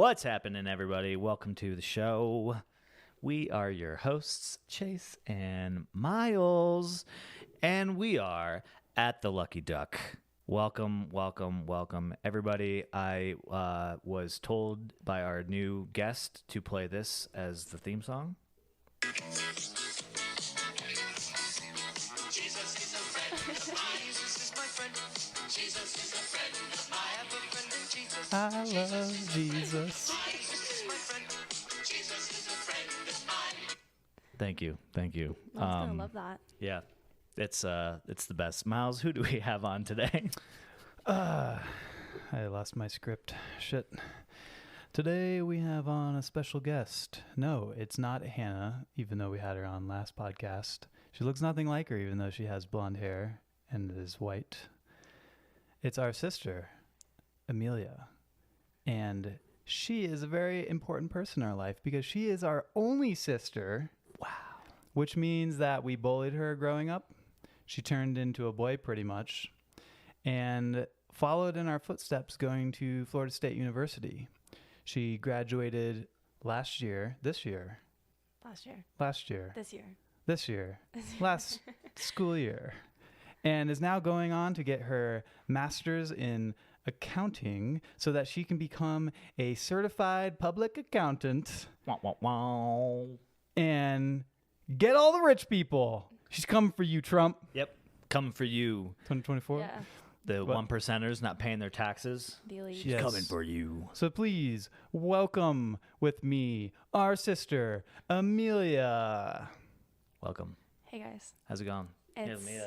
What's happening, everybody? Welcome to the show. We are your hosts, Chase and Myles, and we are at the Lucky Duck. Welcome, welcome, welcome, everybody. I was told by our new guest to play this as the theme song. I love Jesus. Thank you. I was gonna love that. Yeah, it's the best. Myles, who do we have on today? I lost my script. Shit. Today we have on a special guest. No, it's not Hannah, even though we had her on last podcast. She looks nothing like her, even though she has blonde hair and is white. It's our sister, Emelia. And she is a very important person in our life because she is our only sister. Wow. Which means that we bullied her growing up. She turned into a boy pretty much and followed in our footsteps going to Florida State University. She graduated last year, last school year, and is now going on to get her master's in accounting so that she can become a certified public accountant. Wow, wow, wow. And get all the rich people. She's coming for you, Trump. Yep, coming for you. 2024? Yeah. The one percenters not paying their taxes. The elite. She's coming for you. So please welcome with me our sister, Emelia. Welcome. Hey guys. How's it going? It's Let me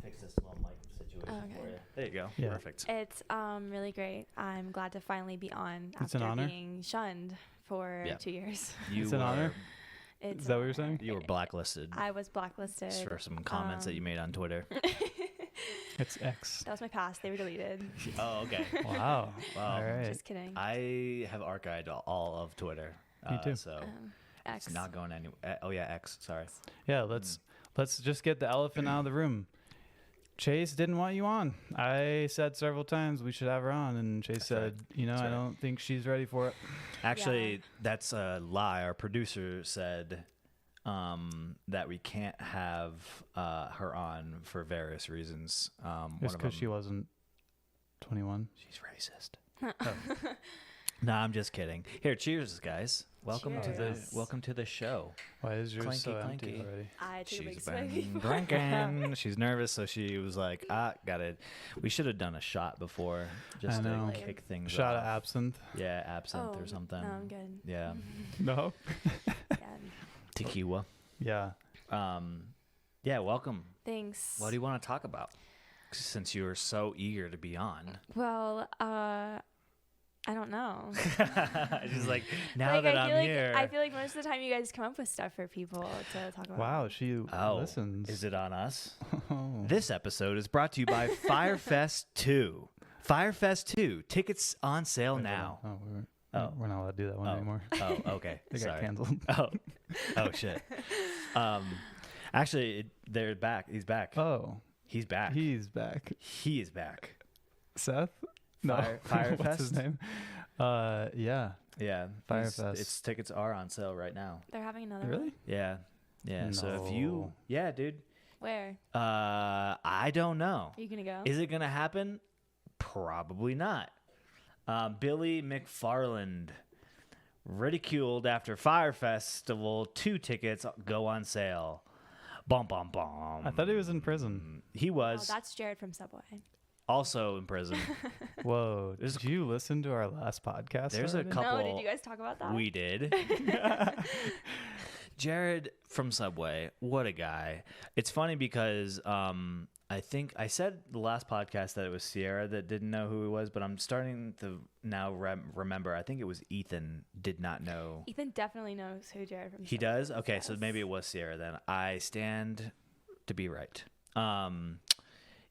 fix this little mic situation Okay. for you. There you go. Yeah. Perfect. It's really great. I'm glad to finally be on It's an after honor. being shunned for 2 years. It's an honor. It's Is that an what you're honor. saying? You were blacklisted I was blacklisted. for some comments that you made on Twitter. It's X. That was my past. They were deleted. Oh, okay. Wow. Wow. All right. Just kidding. I have archived all of Twitter. Me too. So X. it's not going anywhere. Oh, yeah, X. Sorry. Yeah, let's just get the elephant out of the room. Chase didn't want you on. I said several times we should have her on, and Chase said, That's I right. don't think she's ready for it. Actually, that's a lie. Our producer said that we can't have her on for various reasons. It's because she wasn't 21. She's racist. No, I'm just kidding. Here, cheers, guys. Welcome Cheers. to the show. Why is yours so Clanky, empty clanky. already? I took a big She's swig been before. drinking. She's nervous, so she was like, got it. We should have done a shot before just I to know. kick things Shot off. of absinthe. Yeah, absinthe Oh, or something. No, I'm good. Yeah. No? Yeah. Tequila. Yeah. Yeah, welcome. Thanks. What do you want to talk about? Since you were so eager to be on. Well, I don't know. Just like, now Like, that I feel I'm like, here. I feel like most of the time you guys come up with stuff for people to talk about. Wow, she listens. Is it on us? Oh. This episode is brought to you by Firefest 2. Firefest 2. Tickets on sale Wait, now. hold on. We're not allowed to do that one anymore. Oh, okay. They got Sorry. canceled. Oh, shit. Actually, they're back. He's back. Oh, He's back. he's back. He is back. Seth? No. Firefest? What's his name? Yeah. Yeah. Firefest. Its tickets are on sale right now. They're having another Really? one? Yeah. Yeah. So if you, No. yeah, dude. Where? I don't know. Are you going to go? Is it going to happen? Probably not. Billy McFarland ridiculed after Fire Festival. 2 tickets go on sale. Bum, bum, bum. I thought he was in prison. He Oh, was that's Jared from Subway. also in prison. Whoa. There's- Did you listen to our last podcast? There's a already? couple. No, did you guys talk about that? We did. Jared from Subway, what a guy. It's funny because I think I said the last podcast that it was Sierra that didn't know who he was, but I'm starting to now remember. I think it was Ethan did not know. Ethan definitely knows who Jared from He Subway does? is. Okay, so Yes. maybe it was Sierra then. I stand to be right.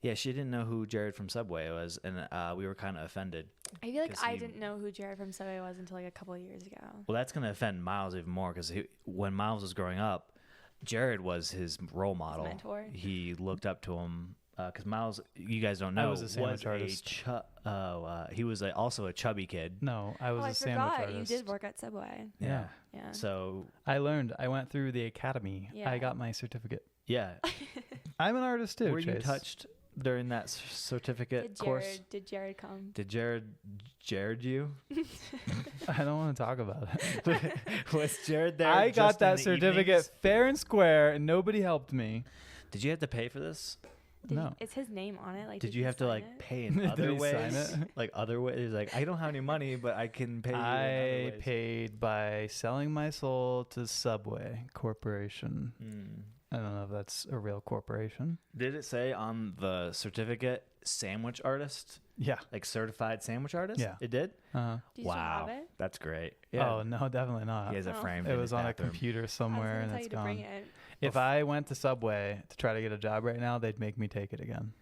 Yeah, she didn't know who Jared from Subway was, and we were kind of offended. I feel like 'cause I he- didn't know who Jared from Subway was until like a couple of years ago. Well, that's going to offend Myles even more because when Myles was growing up, Jared was his role model. mentor. He looked up to him because Miles, you guys don't know, I was a sandwich artist. He was also a chubby kid. No, I was I a sandwich forgot artist. you did work at Subway. Yeah. Yeah. So I learned. I went through the academy. Yeah. I got my certificate. yeah, I'm an artist too. were you Chase. touched during that certificate course? Did Jared come? Did Jared you? I don't want to talk about it. Was Jared there? I got just in that the certificate evenings? fair and square, and nobody helped me. Did you have to pay for this? No. It's his name on it. Like, Did he you have to sign like it? pay in Did other he sign ways? it? Like other ways? Like I don't have any money, but I can pay you. in other I ways. paid by selling my soul to Subway Corporation. Mm. I don't know if that's a real corporation. Did it say on the certificate sandwich artist? Yeah. Like certified sandwich artist? Yeah. It did? Uh-huh. Do you still Wow. have it? That's great. Oh, no, definitely not. He has it Oh. framed It in was his on a bathroom. computer somewhere, and I it's was gonna tell you to gone. bring it. If I went to Subway to try to get a job right now, they'd make me take it again.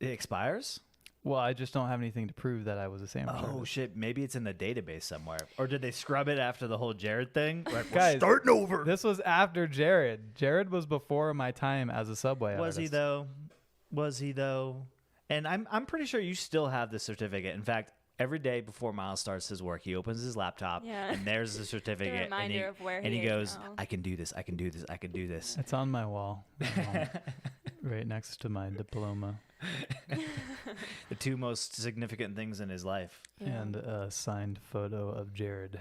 It expires? Well, I just don't have anything to prove that I was a sandwich Oh, artist. shit. Maybe it's in the database somewhere. Or did they scrub it after the whole Jared thing? Like, we're Guys, starting over. This was after Jared. Jared was before my time as a Subway Was he, artist. though? Was he, though? And I'm pretty sure you still have the certificate. In fact, every day before Miles starts his work, he opens his laptop, Yeah. and there's the certificate. The and he, reminder of where and he he is goes, now. I can do this, I can do this, I can do this. It's on my wall, right next to my diploma The two most significant things in his life. Yeah. and a signed photo of Jared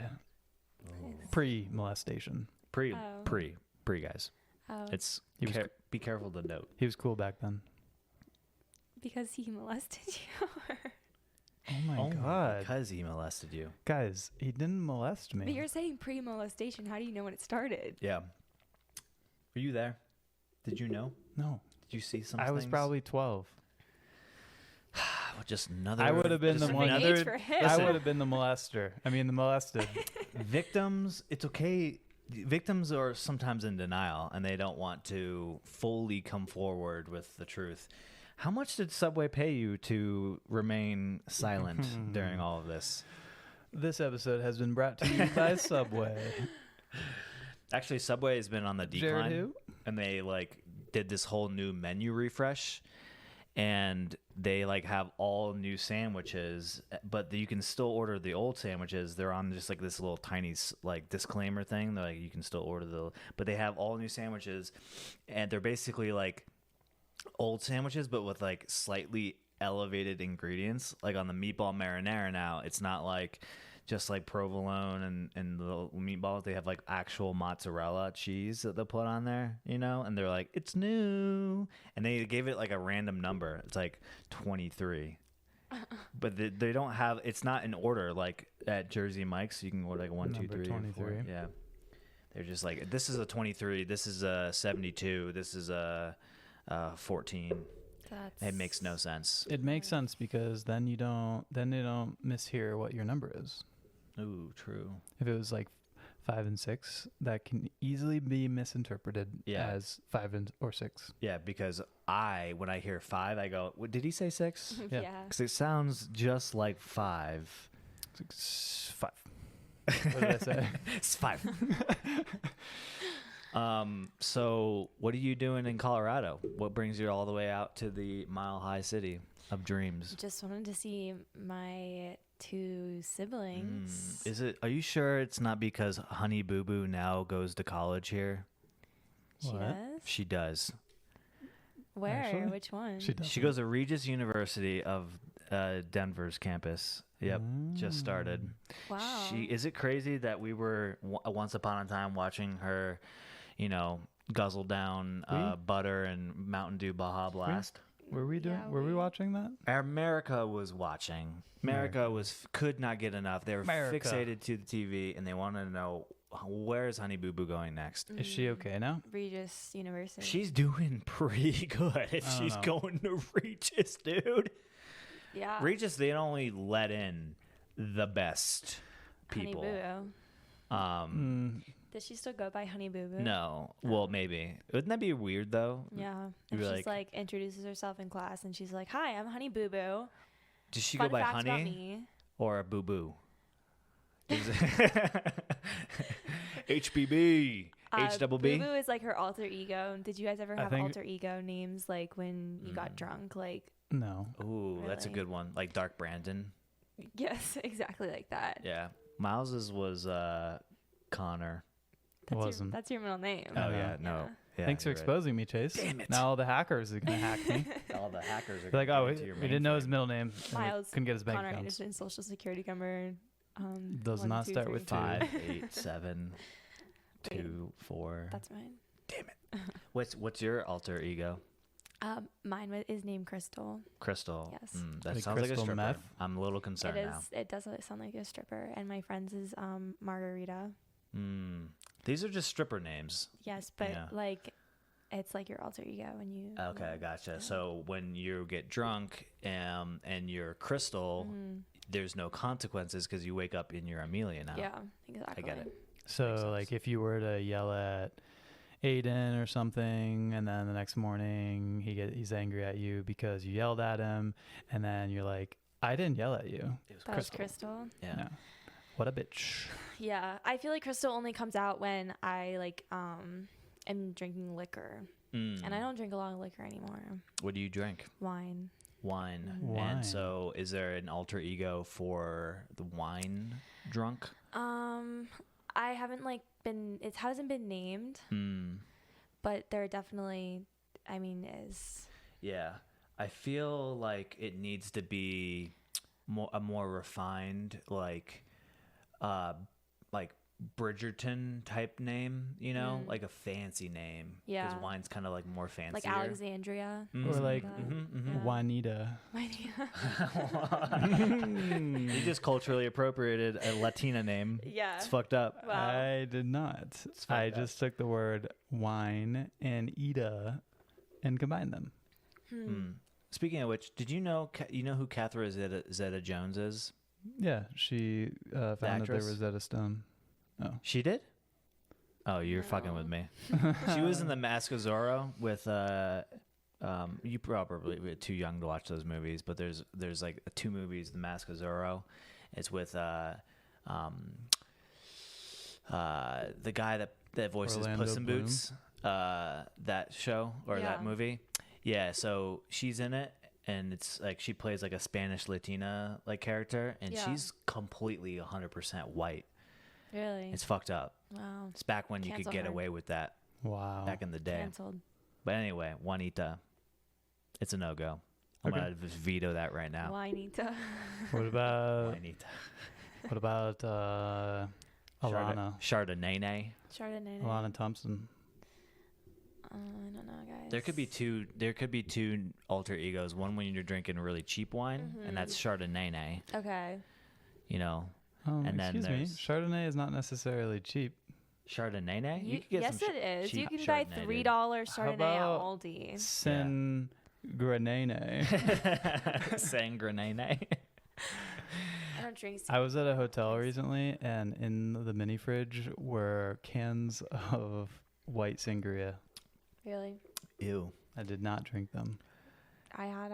Nice. pre-molestation. Pre, Oh. guys. Oh, It's He was be careful to note. He was cool back then. because he molested you. Oh my Oh, god, because he molested you. guys, he didn't molest me. But you're saying pre-molestation. How do you know when it started? Yeah. Were you there? Did you know? No, Did you see some I was things? probably 12. Just another. I would have been just the one- another Age for him. I Listen. would have been the molester. I mean, the molested. victims. It's okay. Victims are sometimes in denial and they don't want to fully come forward with the truth. How much did Subway pay you to remain silent during all of this? This episode has been brought to you by Subway. Actually, Subway has been on the decline. Jared who? And they like did this whole new menu refresh, and they like have all new sandwiches, but you can still order the old sandwiches. They're on just like this little tiny like disclaimer thing. They're like, you can still order but they have all new sandwiches, and they're basically like old sandwiches, but with like slightly elevated ingredients. Like on the meatball marinara now, it's not like just like provolone and the meatballs. They have like actual mozzarella cheese that they'll put on there, you know? And they're like, it's new. And they gave it like a random number. It's like 23. But they don't have, it's not in order like at Jersey Mike's. You can order like 1, 2, Number 3, 23. 4. Yeah. They're just like, this is a 23. This is a 72. This is a 14. It makes no sense. It makes sense because then they don't mishear what your number is. Ooh, true. If it was like 5 and 6, that can easily be misinterpreted Yeah. as 5 or 6. Yeah, because when I hear 5, I go, what, did he say 6? Yeah. Yeah. Because it sounds just like 5. 5. What did I say? It's 5. So what are you doing in Colorado? What brings you all the way out to the Mile High City of dreams? Just wanted to see my 2 siblings. Are you sure it's not because Honey Boo Boo now goes to college here? She What? does? She does. Where? Actually, Which one? She does. She goes to Regis University of Denver's campus. Yep, just started. Wow. Is it crazy that we were once upon a time watching her, guzzle down butter and Mountain Dew Baja Blast? Were we doing? Yeah, were we watching that? America was watching. America could not get enough. They were America. fixated to the TV, and they wanted to know, where's Honey Boo Boo going next? Is she okay now? Regis University. She's doing pretty good if I don't she's know. going to Regis, dude. yeah. Regis, they only let in the best people. Honey Boo Boo. Does she still go by Honey Boo Boo? No. Well, maybe. Wouldn't that be weird, though? Yeah. You'd And be she's like introduces herself in class and she's like, "Hi, I'm Honey Boo Boo. Does she Fun go by fact about Honey me." or Boo Boo? HBB. H double B. Boo Boo is like her alter ego. Did you guys ever I have think- alter ego names like when you got drunk? Like, No. Ooh, that's a Really? good one. Like Dark Brandon. yes, exactly like that. Yeah. Miles's was Connor. Wasn't. That's your middle name. Oh know. yeah, no. Yeah, Thanks for you're right. exposing me, Chase. Damn it. Now all the hackers are gonna hack me. All the hackers are They're like, oh, into we your didn't know his mainframe. middle name. and we Miles couldn't get his bank Connor accounts. Anderson, social security number. Does 1, not 2, start 3, with two. 5, 8, 7, Wait. 2, 4. That's mine. Damn it. What's your alter ego? Mine is named Crystal. Crystal. Yes. That Like sounds like a crystal stripper. meth? I'm a little concerned It now. is. It does sound like a stripper. And my friend's is Margarita. These are just stripper names. Yes, but Yeah. like, it's like your alter ego when you. Okay, gotcha. So when you get drunk and you're Crystal, there's no consequences because you wake up and you're Amelia now. Yeah, exactly. I get it. Makes So sense. like if you were to yell at Aiden or something, and then the next morning he's angry at you because you yelled at him, and then you're like, I didn't yell at you. It was That was Crystal. Crystal. Yeah. No. What a bitch. Yeah, I feel like Crystal only comes out when I like am drinking liquor, and I don't drink a lot of liquor anymore. What do you drink? Wine. Wine. Wine. And so is there an alter ego for the wine drunk? I haven't like been. It hasn't been named, but there definitely. I mean, is. Yeah. I feel like it needs to be a more refined, like Bridgerton type name, you know, like a fancy name. Yeah. Because wine's kind of like more fancy. Like Alexandria. Or like that. Juanita. You just culturally appropriated a Latina name. Yeah. It's fucked up. Wow. I did not. I just took the word wine and Ida and combined them. Speaking of which, did you know who Catherine Zeta-Jones is? Yeah, she founded the actress? Rosetta Stone. Oh. She did? Oh, you're fucking with me. She was in The Mask of Zorro with you probably were too young to watch those movies, but there's like 2 movies, The Mask of Zorro. It's with the guy that voices Orlando Puss in Bloom? Boots. That show or that Yeah. movie. Yeah, so she's in it, and it's like she plays like a Spanish Latina like character, and Yeah. she's completely 100% white. Really? It's fucked up. Wow. It's back when you could Cancel get her. away with that Wow. back in the day. Cancelled. But anyway, Juanita, it's a no-go. I'm Okay. gonna just veto that right now. Juanita. What about Juanita. Alana? Chardonnay. Chardonnay. Alana Thompson. I don't know, guys. There could be two alter egos. One when you're drinking really cheap wine, and that's Chardonnay. Okay. You know, And then excuse me, there's- Chardonnay is not necessarily cheap. Chardonnay. You could get yes, some it is. You cheap can buy Chardonnay, dude. $3 How Chardonnay at about Aldi. San Grenane. Sangrenane. I don't drink. I was at a hotel recently, and in the mini fridge were cans of white sangria. Really? Ew. I did not drink them. I had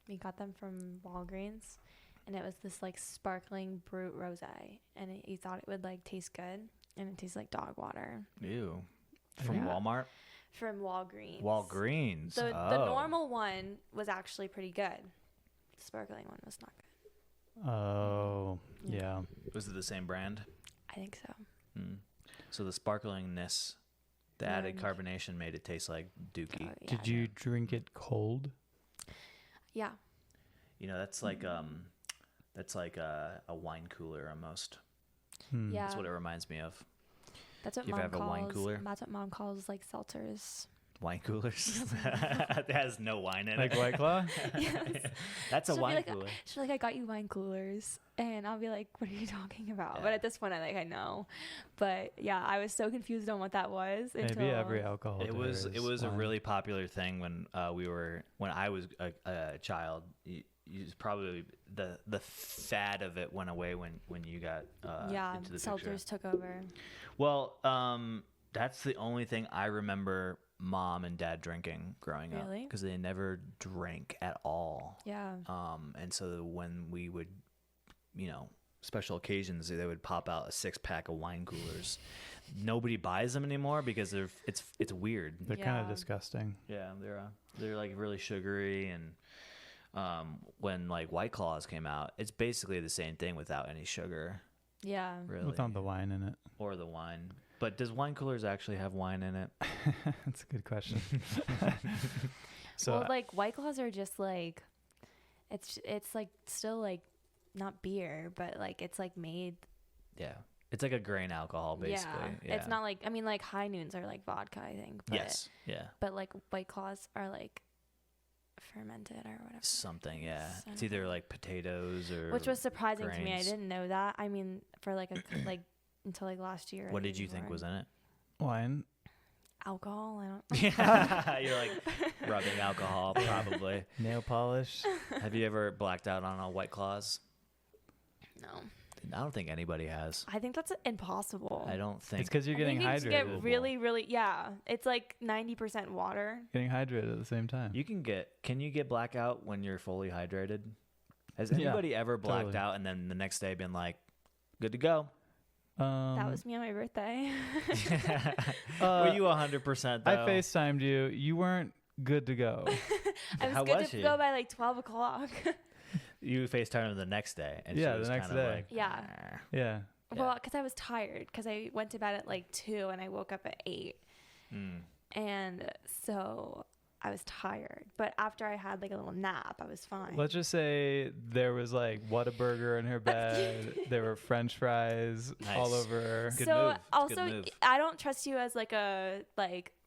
we got them from Walgreens, and it was this like sparkling brut rosé, and you thought it would like taste good, and it tastes like dog water Ew. From Yeah. Walmart. from Walgreens. Walgreens. The Oh. normal one was actually pretty good. The sparkling one was not good. Oh, yeah. Was it the same brand? I think so. So the sparklingness, the added And- carbonation made it taste like Dookie. Oh, yeah, Did you drink it cold? Yeah. You know, that's like a wine cooler almost. Yeah. That's what it reminds me of. That's what You ever mom have a calls. wine cooler? That's what mom calls like seltzers. Wine coolers. It has no wine in Like it. White Claw? Yes. That's a She'll be wine like, cooler. She's like, I got you wine coolers, and I'll be like, what are you talking about? Yeah. But at this point, I know. But yeah, I was so confused on what that was. Maybe until, every alcohol. It was a wine. really popular thing when I was a child. Probably the fad of it went away when you got yeah, into the seltzers picture. took over. Well, that's the only thing I remember mom and dad drinking growing up Really? because they never drank at all. Yeah. And so when we would, special occasions, they would pop out a 6-pack of wine coolers. Nobody buys them anymore because it's weird. They're kind of Yeah. disgusting. Yeah, they're like really sugary, and when like White Claws came out, it's basically the same thing without any sugar, Yeah. really, Without the wine in it. or the wine. But does wine coolers actually have wine in it? That's a good question. So Well, like White Claws are just like, it's like still like not beer, but like it's like made. Yeah, it's like a grain alcohol basically. Yeah, It's not like, I mean, like High Noons are like vodka, I think. But, Yes. Yeah. But like White Claws are like fermented or whatever. Something. Yeah. So- It's either like potatoes or. Which was surprising to me. I grains. didn't know that. I mean, for like like until like last year. I What didn't did you think learn. was in it? wine. Alcohol. I don't. Yeah, you're like rubbing alcohol, probably. Nail polish. Have you ever blacked out on a White Claws? No. I don't think anybody has. I think that's impossible. I don't think. It's because you're I getting think you just hydrated. get really, really, yeah. It's like 90% water. Getting hydrated at the same time. Can you get blackout when you're fully hydrated? Has Yeah, anybody ever blacked totally. out and then the next day been like, good to go? That was me on my birthday. Were you 100% though? I FaceTimed you. You weren't good to go. I was How good was to she? go by like 12 o'clock. You FaceTimed him the next day. And Yeah, she the was next kind of day. like, Yeah. "Ah." Yeah. Well, because I was tired because I went to bed at like 2 and I woke up at 8. Mm. And so I was tired. But after I had like a little nap, I was fine. Let's just say there was like Whataburger in her bed. There were French fries all Nice. over her. Good so move. It's a good also, move. I don't trust you as like a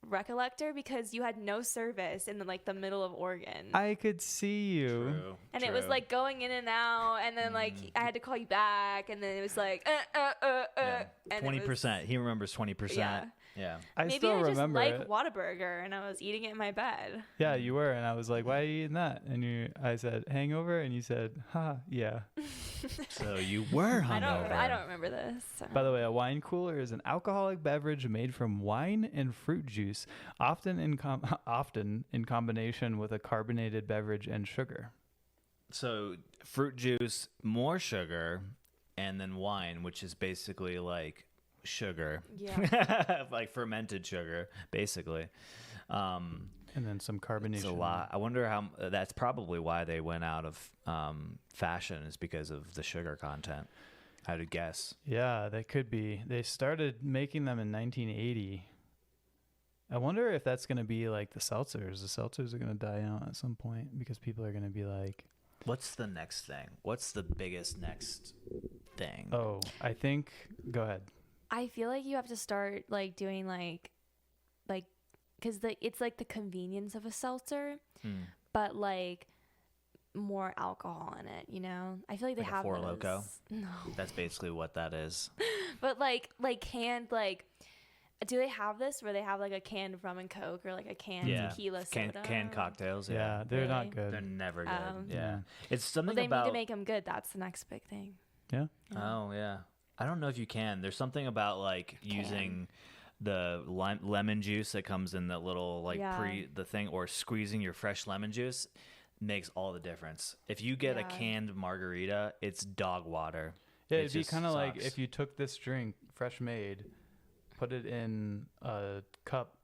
recollector because you had no service in the middle of Oregon. I could see you. True. And it was true. like going in and out, and then like I had to call you back, and then it was like Yeah. and it 20%. He remembers 20%. Yeah. Yeah. I Maybe still I just remember like it. Whataburger, and I was eating it in my bed. Yeah, you were, and I was like, "Why are you eating that?" And I said, "Hangover," and you said, "Ha, yeah." So you were hungover. I don't remember this. So. By the way, a wine cooler is an alcoholic beverage made from wine and fruit juice, often in combination with a carbonated beverage and sugar. So fruit juice, more sugar, and then wine, which is basically like sugar. Yeah. Like fermented sugar, basically. And then some carbonation. It's a lot. I wonder how. That's probably why they went out of fashion, is because of the sugar content. I would guess. Yeah, that could be. They started making them in 1980. I wonder if that's going to be like the seltzers. The seltzers are going to die out at some point because people are going to be like, What's the next thing? What's the biggest next thing? oh, I think, go ahead. I feel like you have to start like doing like because it's like the convenience of a seltzer, but like more alcohol in it. You know, I feel like they Like a have Four those. Loko? No, That's basically what that is. but like canned like. Do they have this where they have like a canned rum and coke or like a canned Yeah. tequila soda? Canned cocktails. Yeah, Yeah. they're not Really? good. They're never good. Yeah. Yeah. It's Well, something they about. need to make them good. That's the next big thing. Yeah. Oh yeah, I don't know if you can. There's something about like using the lemon juice that comes in that little like Yeah. the thing, or squeezing your fresh lemon juice makes all the difference. If you get a Yeah. canned margarita, it's dog water. Yeah, It it'd be just kind of like sucks. if you took this drink, fresh made, put it in a cup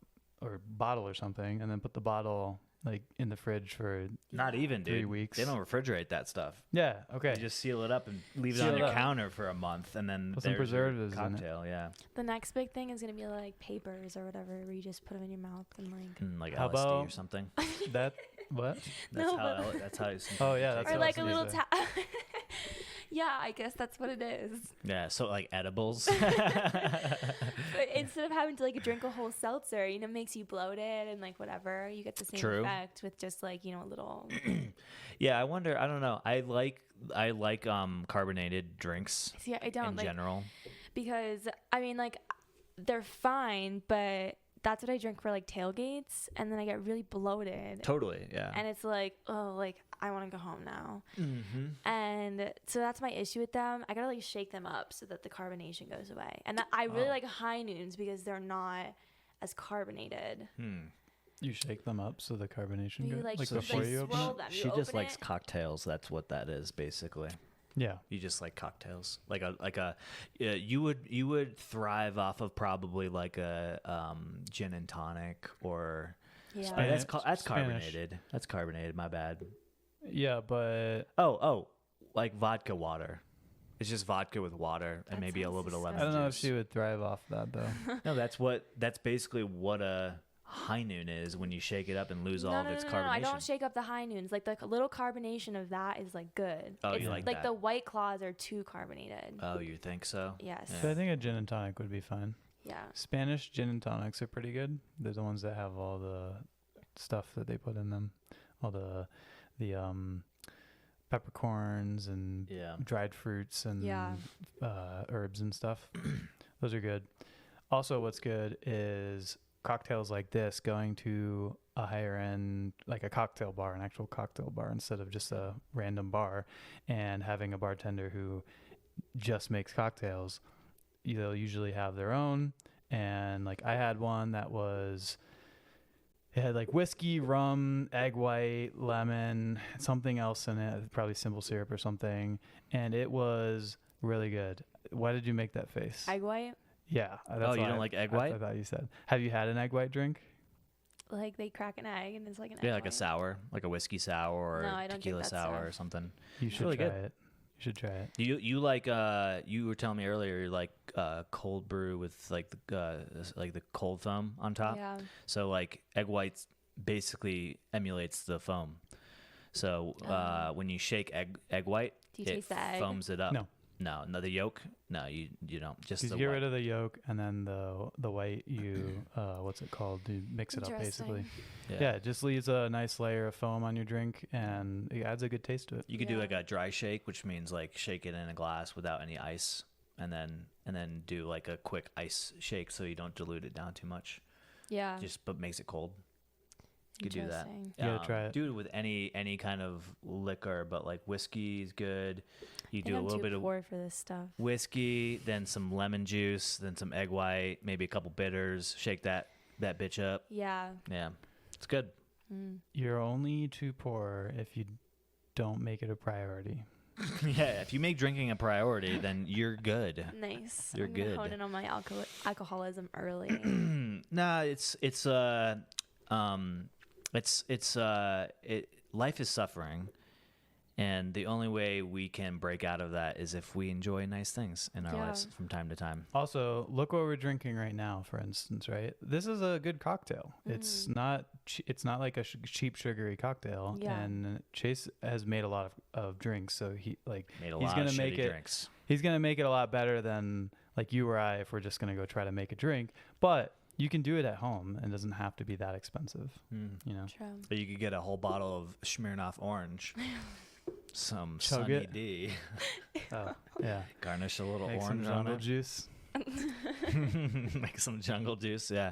or bottle or something, and then put the bottle like in the fridge for Not even, 3 dude. weeks. They don't refrigerate that stuff. yeah. Okay. You just seal it up and leave it Seal on it your up. counter for a month, and then Put some there's your preservatives in it. cocktail. Yeah, The next big thing is gonna be like papers or whatever, where you just put them in your mouth and like. and like How LSD or about- something. That what? That's No, how. but- That's how. Oh, yeah, that's Or what like a else little is tap. Yeah, I guess that's what it is. Yeah. So like edibles. But instead of having to like drink a whole seltzer, you know, makes you bloated and like whatever, you get the same True. effect with just like, you know, a little. Yeah, I wonder. I don't know. I like carbonated drinks See, I don't in like general. because I mean, like, they're fine, but that's what I drink for like tailgates, and then I get really bloated, Totally. Yeah. and it's like, oh, like I want to go home now, Mm-hmm. and so that's my issue with them. I gotta like shake them up so that the carbonation goes away, and I really Oh. like High Noons because they're not as carbonated. You shake them up so the carbonation You goes like, like you, before like you open swirl it. them. She You just open likes it. cocktails. That's what that is, basically. Yeah. You just like cocktails, you would thrive off of probably like a gin and tonic or Yeah. that's Spanish. carbonated. That's carbonated. My bad. Yeah, but Like vodka water. It's just vodka with water and That maybe a sounds little bit of lemon I don't know if juice. she would thrive off that though. No, that's basically what a high noon is when you shake it up and lose all of its carbonation. No, I don't shake up the high noons. Like the little carbonation of that is like good. Oh, it's you like like that? the White Claws are too carbonated. Oh, you think so? Yes. So I think a gin and tonic would be fine. Yeah. Spanish gin and tonics are pretty good. They're the ones that have all the stuff that they put in them, all the peppercorns and Yeah. dried fruits and Yeah. herbs and stuff. Those are good. Also, what's good is cocktails like this, going to a higher end, like a cocktail bar, an actual cocktail bar, instead of just a random bar, and having a bartender who just makes cocktails. They'll usually have their own, and like I had one that was, it had like whiskey, rum, egg white, lemon, something else in it, probably simple syrup or something, and it was really good. Why did you make that face? Egg white. Yeah. Oh, you don't like egg white? I thought you said. Have you had an egg white drink? Like they crack an egg and it's like an egg Yeah, like a white. sour, like a whiskey sour or No, I don't tequila think that's sour sour. or something. You should really try good. it. You should try it. You like you were telling me earlier you like cold brew with like the cold foam on top. Yeah. So like egg whites basically emulates the foam. So when you shake egg white, Do you it taste the egg? foams it up. No. No, the yolk. No, you don't. Just Because the you get white. rid of the yolk, and then the white, you what's it called? You mix it up basically. Yeah, it just leaves a nice layer of foam on your drink, and it adds a good taste to it. You could do Yeah. like a dry shake, which means like shake it in a glass without any ice, and then do like a quick ice shake so you don't dilute it down too much. Yeah. But makes it cold. You could do that. Interesting. You gotta try it. Do it with any kind of liquor, but like whiskey is good. You I think do a I'm little too bit of poor for this stuff. whiskey, then some lemon juice, then some egg white, maybe a couple bitters. Shake that bitch up. Yeah. Yeah, it's good. Mm. You're only too poor if you don't make it a priority. Yeah, if you make drinking a priority, then you're good. Nice. You're I'm gonna good. hone in on my alcoholism early. Nah, life is suffering, and the only way we can break out of that is if we enjoy nice things in our Yeah. lives from time to time. Also, look what we're drinking right now, for instance, right? This is a good cocktail. It's not it's not like a cheap sugary cocktail. Yeah. And Chase has made a lot of drinks, so he's Made a he's lot gonna of make shitty it drinks. he's going to make it a lot better than like you or I if we're just going to go try to make a drink. But you can do it at home and it doesn't have to be that expensive, you know. True. But you could get a whole bottle of Smirnoff Orange, some Chug Sunny it. D, Oh, yeah. garnish a little Make some orange on jungle it. juice. Make some jungle juice. Yeah.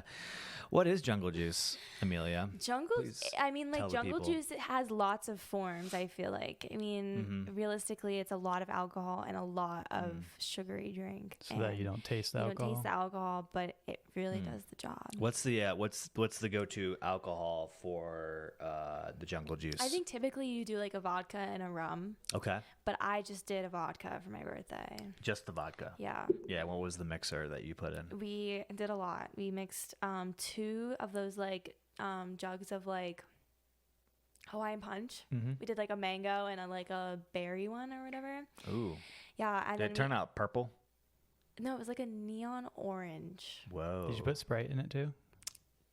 What is jungle juice, Emelia? Jungle, Please I mean, tell like the jungle people. juice, it has lots of forms, I feel like. I mean, Mm-hmm. realistically, it's a lot of alcohol and a lot of sugary drink. So that you don't taste the you alcohol. don't taste the alcohol, but it really does the job. What's the go-to alcohol for the jungle juice? I think typically you do like a vodka and a rum, Okay, but I just did a vodka for my birthday. just the vodka. Yeah. Yeah. What was the mixer that you put in? We did a lot. We mixed 2 of those like jugs of like Hawaiian punch. Mm-hmm. We did like a mango and a berry one or whatever. Ooh. Yeah, and Did it turn out purple? No, it was like a neon orange. Whoa. Did you put Sprite in it too?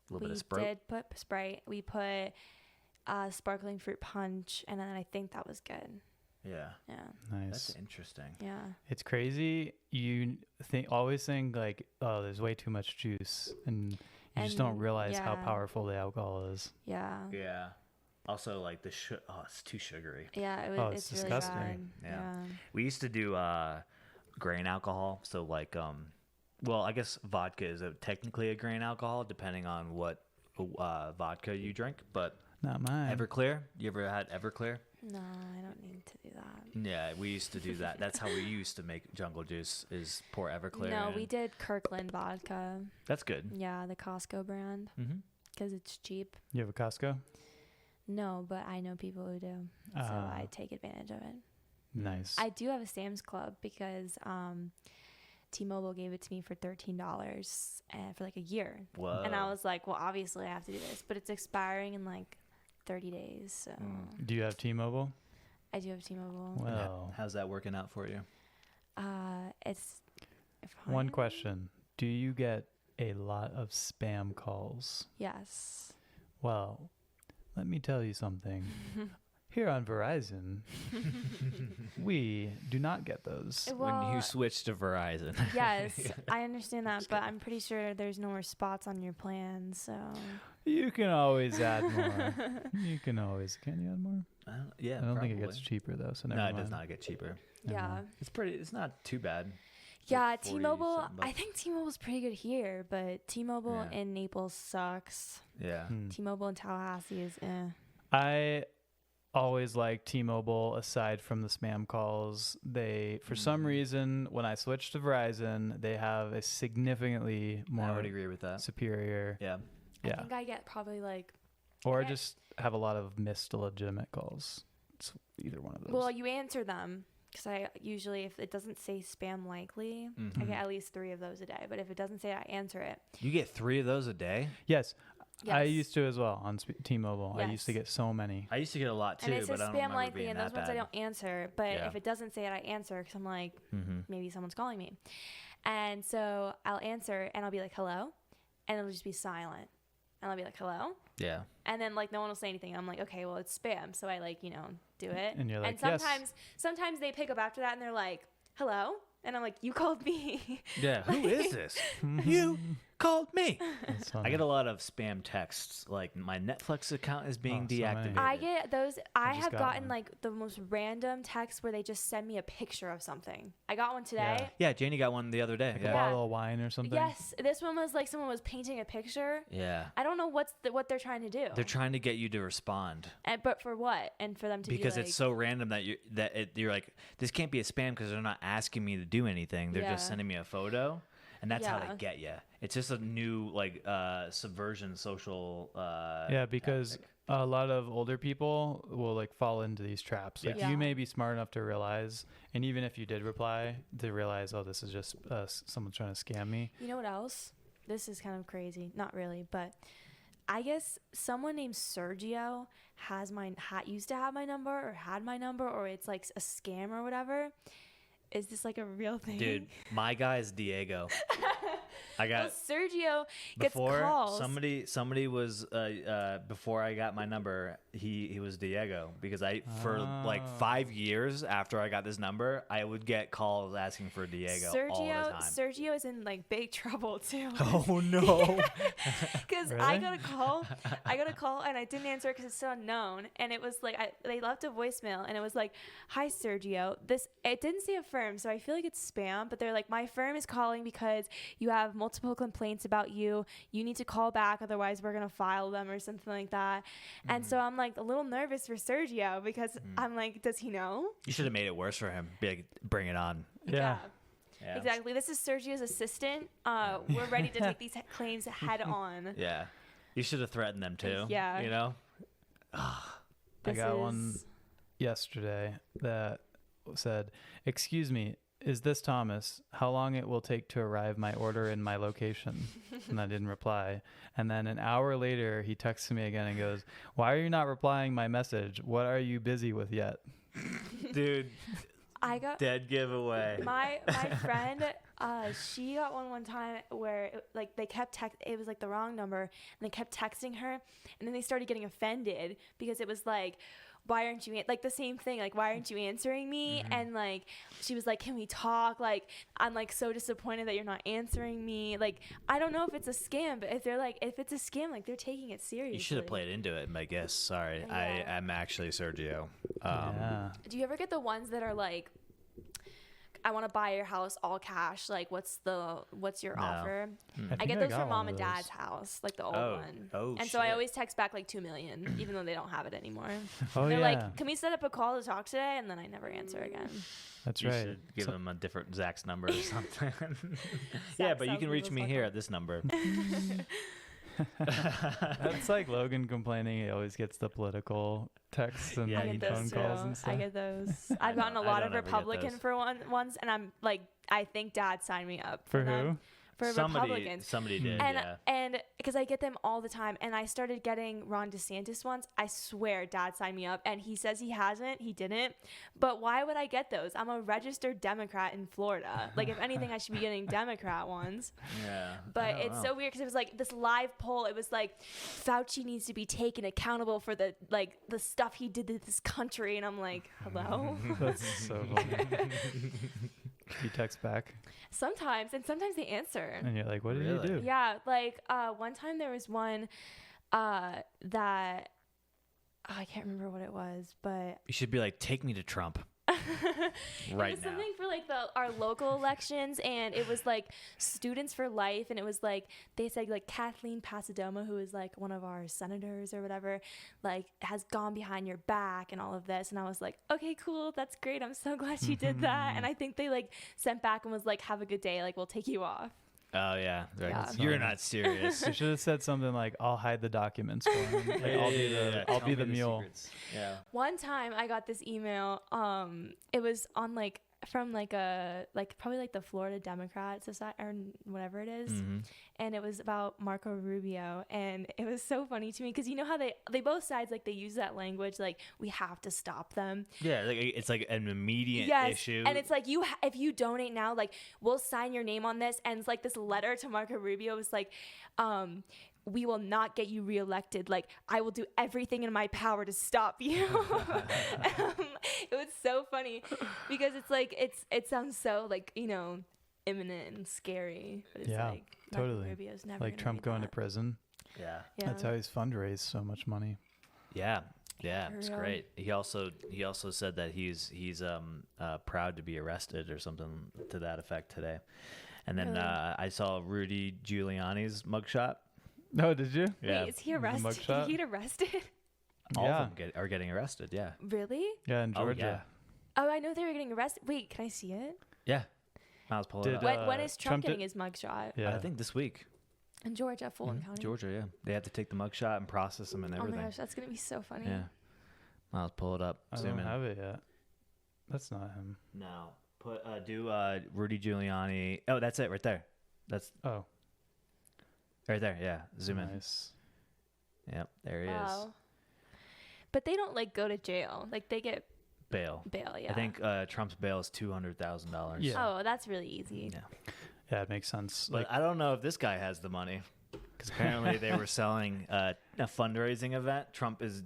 a little bit We of Sprite? did put Sprite. We put sparkling fruit punch, and then I think that was good. Yeah. Yeah, Nice. That's interesting. yeah. It's crazy. You always think like, oh, there's way too much juice, and you just don't And, realize how yeah. powerful the alcohol is. Yeah. Yeah. Also, like it's too sugary. Yeah, it was, Oh, it's really disgusting. bad. Yeah. We used to do grain alcohol. So like, well, I guess vodka is technically a grain alcohol, depending on what vodka you drink. But Not mine. Everclear, you ever had Everclear? No, I don't need to do that. Yeah, we used to do that. That's how we used to make jungle juice. Is pour Everclear. No, in. we did Kirkland vodka. That's good. Yeah, the Costco brand, Mm-hmm. because it's cheap. You have a Costco? No, but I know people who do, so I take advantage of it. Nice. I do have a Sam's Club because T-Mobile gave it to me for $13 for like a year. Whoa. And I was like, well, obviously I have to do this, but it's expiring in like 30 days. So Do you have T-Mobile? I do have T-Mobile. Well, how's that working out for you? It's one fine. question. Do you get a lot of spam calls? Yes. Well, let me tell you something. Here on Verizon, we do not get those. When you switch to Verizon. Yes, I understand that, but I'm pretty sure there's no more spots on your plan, so. You can always add more. You can always. Can you add more? Yeah, I don't think it probably. gets cheaper though. So No, never it does mind. not get cheaper. Never Yeah. mind. It's not too bad. Yeah, Like 40 T-Mobile, something bucks. I think T-Mobile's pretty good here, but T-Mobile Yeah. in Naples sucks. Yeah. T-Mobile in Tallahassee is I always like T-Mobile aside from the spam calls. They, for some reason, when I switched to Verizon, they have a significantly I more would agree with that. superior. Yeah. I Yeah. think I get probably like, Or Okay. just have a lot of missed legitimate calls. It's either one of those. well, you answer them. Because I usually, if it doesn't say spam likely, I get at least 3 of those a day. But if it doesn't say it, I answer it. You get 3 of those a day? Yes. I Yes. used to as well on T-Mobile. I used to Yes. get so many. I used to get a lot too, And it but says I don't spam remember likely, being and that those ones bad. I don't answer. But Yeah. if it doesn't say it, I answer because I'm like, Mm-hmm. maybe someone's calling me. And so I'll answer, and I'll be like, hello. And it'll just be silent. And I'll be like, hello. Yeah. And then like no one will say anything. I'm like, okay, well it's spam. So I like, do it. And you're like, and yes. sometimes they pick up after that and they're like, hello. And I'm like, you called me. Yeah. Who is this? You called me. That's I funny. get a lot of spam texts. Like my Netflix account is being Oh, so many. deactivated. I get those. I just have got gotten one. like the most random texts where they just send me a picture of something. I got one today. Yeah, Janie got one the other day. Like yeah. a bottle of wine or something. Yes, this one was like someone was painting a picture. Yeah. I don't know what they're trying to do. They're trying to get you to respond But for what? And for them to because be like, it's so random that you're like, this can't be a spam because they're not asking me to do anything. They're Yeah. just sending me a photo, and that's how Yeah. they get you. It's just a new like subversion social. Yeah, because tactic. a lot of older people will like fall into these traps. Like Yeah. you may be smart enough to realize, and even if you did reply, to realize, oh, this is just someone trying to scam me. You know what else? This is kind of crazy. Not really, but I guess someone named Sergio used to have my number or had my number, or it's like a scam or whatever. Is this like a real thing? Dude, my guy is Diego. I got Well, Sergio gets before calls. somebody was before I got my number. He was Diego because for like 5 years after I got this number, I would get calls asking for Diego all the time. Sergio is in like big trouble too. Oh no! Because Really? I got a call and I didn't answer because it's so unknown, and it was like they left a voicemail and it was like, "Hi Sergio, it didn't say a firm, so I feel like it's spam, but they're like, my firm is calling because you have multiple complaints about you. You need to call back, otherwise we're gonna file them or something like that." And so I'm like a little nervous for Sergio because I'm like, does he know? You should have made it worse for him. Be like, bring it on. Yeah. Yeah. Exactly. This is Sergio's assistant. We're ready to take these claims head on. Yeah. You should have threatened them too. Yeah. You know. I got one yesterday that said, "Excuse me, is this Thomas? How long it will take to arrive my order in my location?" And I didn't reply. And then an hour later, he texts me again and goes, "Why are you not replying my message? What are you busy with yet?" Dude, I got dead giveaway. my friend. She got one time where they kept it was like the wrong number, and they kept texting her, and then they started getting offended because it was like, why aren't you like the same thing, like why aren't you answering me? And like she was like, can we talk, like I'm like so disappointed that you're not answering me. Like I don't know if it's a scam, but if it's a scam, like they're taking it seriously. You should have played into it. I guess. Sorry, Yeah. I am actually Sergio. Yeah. Do you ever get the ones that are like, I want to buy your house all cash, like what's your No. offer? I think get those got from one mom of and those. dad's house, like the old Oh. one. Oh, and so I shit. always text back like 2 million, even though they don't have it anymore. Oh, They're yeah. like, can we set up a call to talk today? And then I never answer again. That's You right. should give So- him a different Zach's number or something. Yeah, but you sounds can reach evil me as here fuck. at this number. That's like Logan complaining he always gets the political texts and Yeah, I he get phone those calls too. and stuff. I get those. I I've gotten a don't- I lot don't of ever get Republican those. for once, and I'm like, I think Dad signed me up For them. who? For Republicans. Somebody did, And yeah. and because I get them all the time, and I started getting Ron DeSantis ones. I swear, Dad signed me up, and he says he hasn't. He didn't. But why would I get those? I'm a registered Democrat in Florida. Like, if anything, I should be getting Democrat ones. Yeah. But it's so weird because it was like this live poll. It was like Fauci needs to be taken accountable for the stuff he did to this country, and I'm like, hello. That's so funny. He texts back, Sometimes they answer. and you're like, "What did Really? he do?" Yeah, like one time there was one that I can't remember what it was, but You should be like, take me to Trump it right was now. something for like our local elections, and it was like Students for Life, and it was like they said like Kathleen Pasadoma, who is like one of our senators or whatever, like has gone behind your back and all of this, and I was like, okay, cool, that's great, I'm so glad she did that. And I think they like sent back and was like, have a good day, like we'll take you off. Oh, yeah. Like, Yeah. You're not serious. You should have said something like, "I'll hide the documents for him. Like, I'll be the Tell me mule." secrets. Yeah. One time I got this email, it was on like from like a probably like the Florida Democrat Society or whatever it is. Mhm. And it was about Marco Rubio, and it was so funny to me because you know how they both sides like they use that language like we have to stop them. Yeah, like, it's like an immediate Yes, issue. and it's like if you donate now, like we'll sign your name on this, and it's like this letter to Marco Rubio was like, we will not get you reelected. Like I will do everything in my power to stop you. It was so funny because it's like it sounds so like imminent and scary, but it's Yeah, like Marco totally. Rubio's never Like gonna Trump do going to that. prison. yeah. Yeah. That's how he's fundraised so much money. Yeah. Yeah, For it's real. great. He also said that he's proud to be arrested or something to that effect today. And then Really? I saw Rudy Giuliani's mugshot. No, did you? Yeah. Wait, is he arrested? mugshot? Did he get arrested? All Yeah. of them are getting arrested. Yeah. Really? Yeah, in Georgia. Oh, I know they were getting arrested. Wait, can I see it? Yeah. Miles, pull it Did, up. When is Trump Trump getting did- his mugshot? Yeah. I think this week. In Georgia, Fulton County. Georgia, yeah. They have to take the mugshot and process them and Oh everything. my gosh, that's gonna be so funny. Yeah. Miles, pull it up. I Zoom don't in. have it yet. That's not him. No. Do Rudy Giuliani. Oh, that's it right there. That's Oh, right there. Yeah. Zoom in. nice. Yep. There he is. Wow. But they don't like go to jail. Like they get Bail. bail. Yeah. I think Trump's bail is $200,000. Yeah. Oh, that's really easy. Yeah. Yeah, it makes sense. But Like, I don't know if this guy has the money because apparently they were selling a fundraising event. Trump is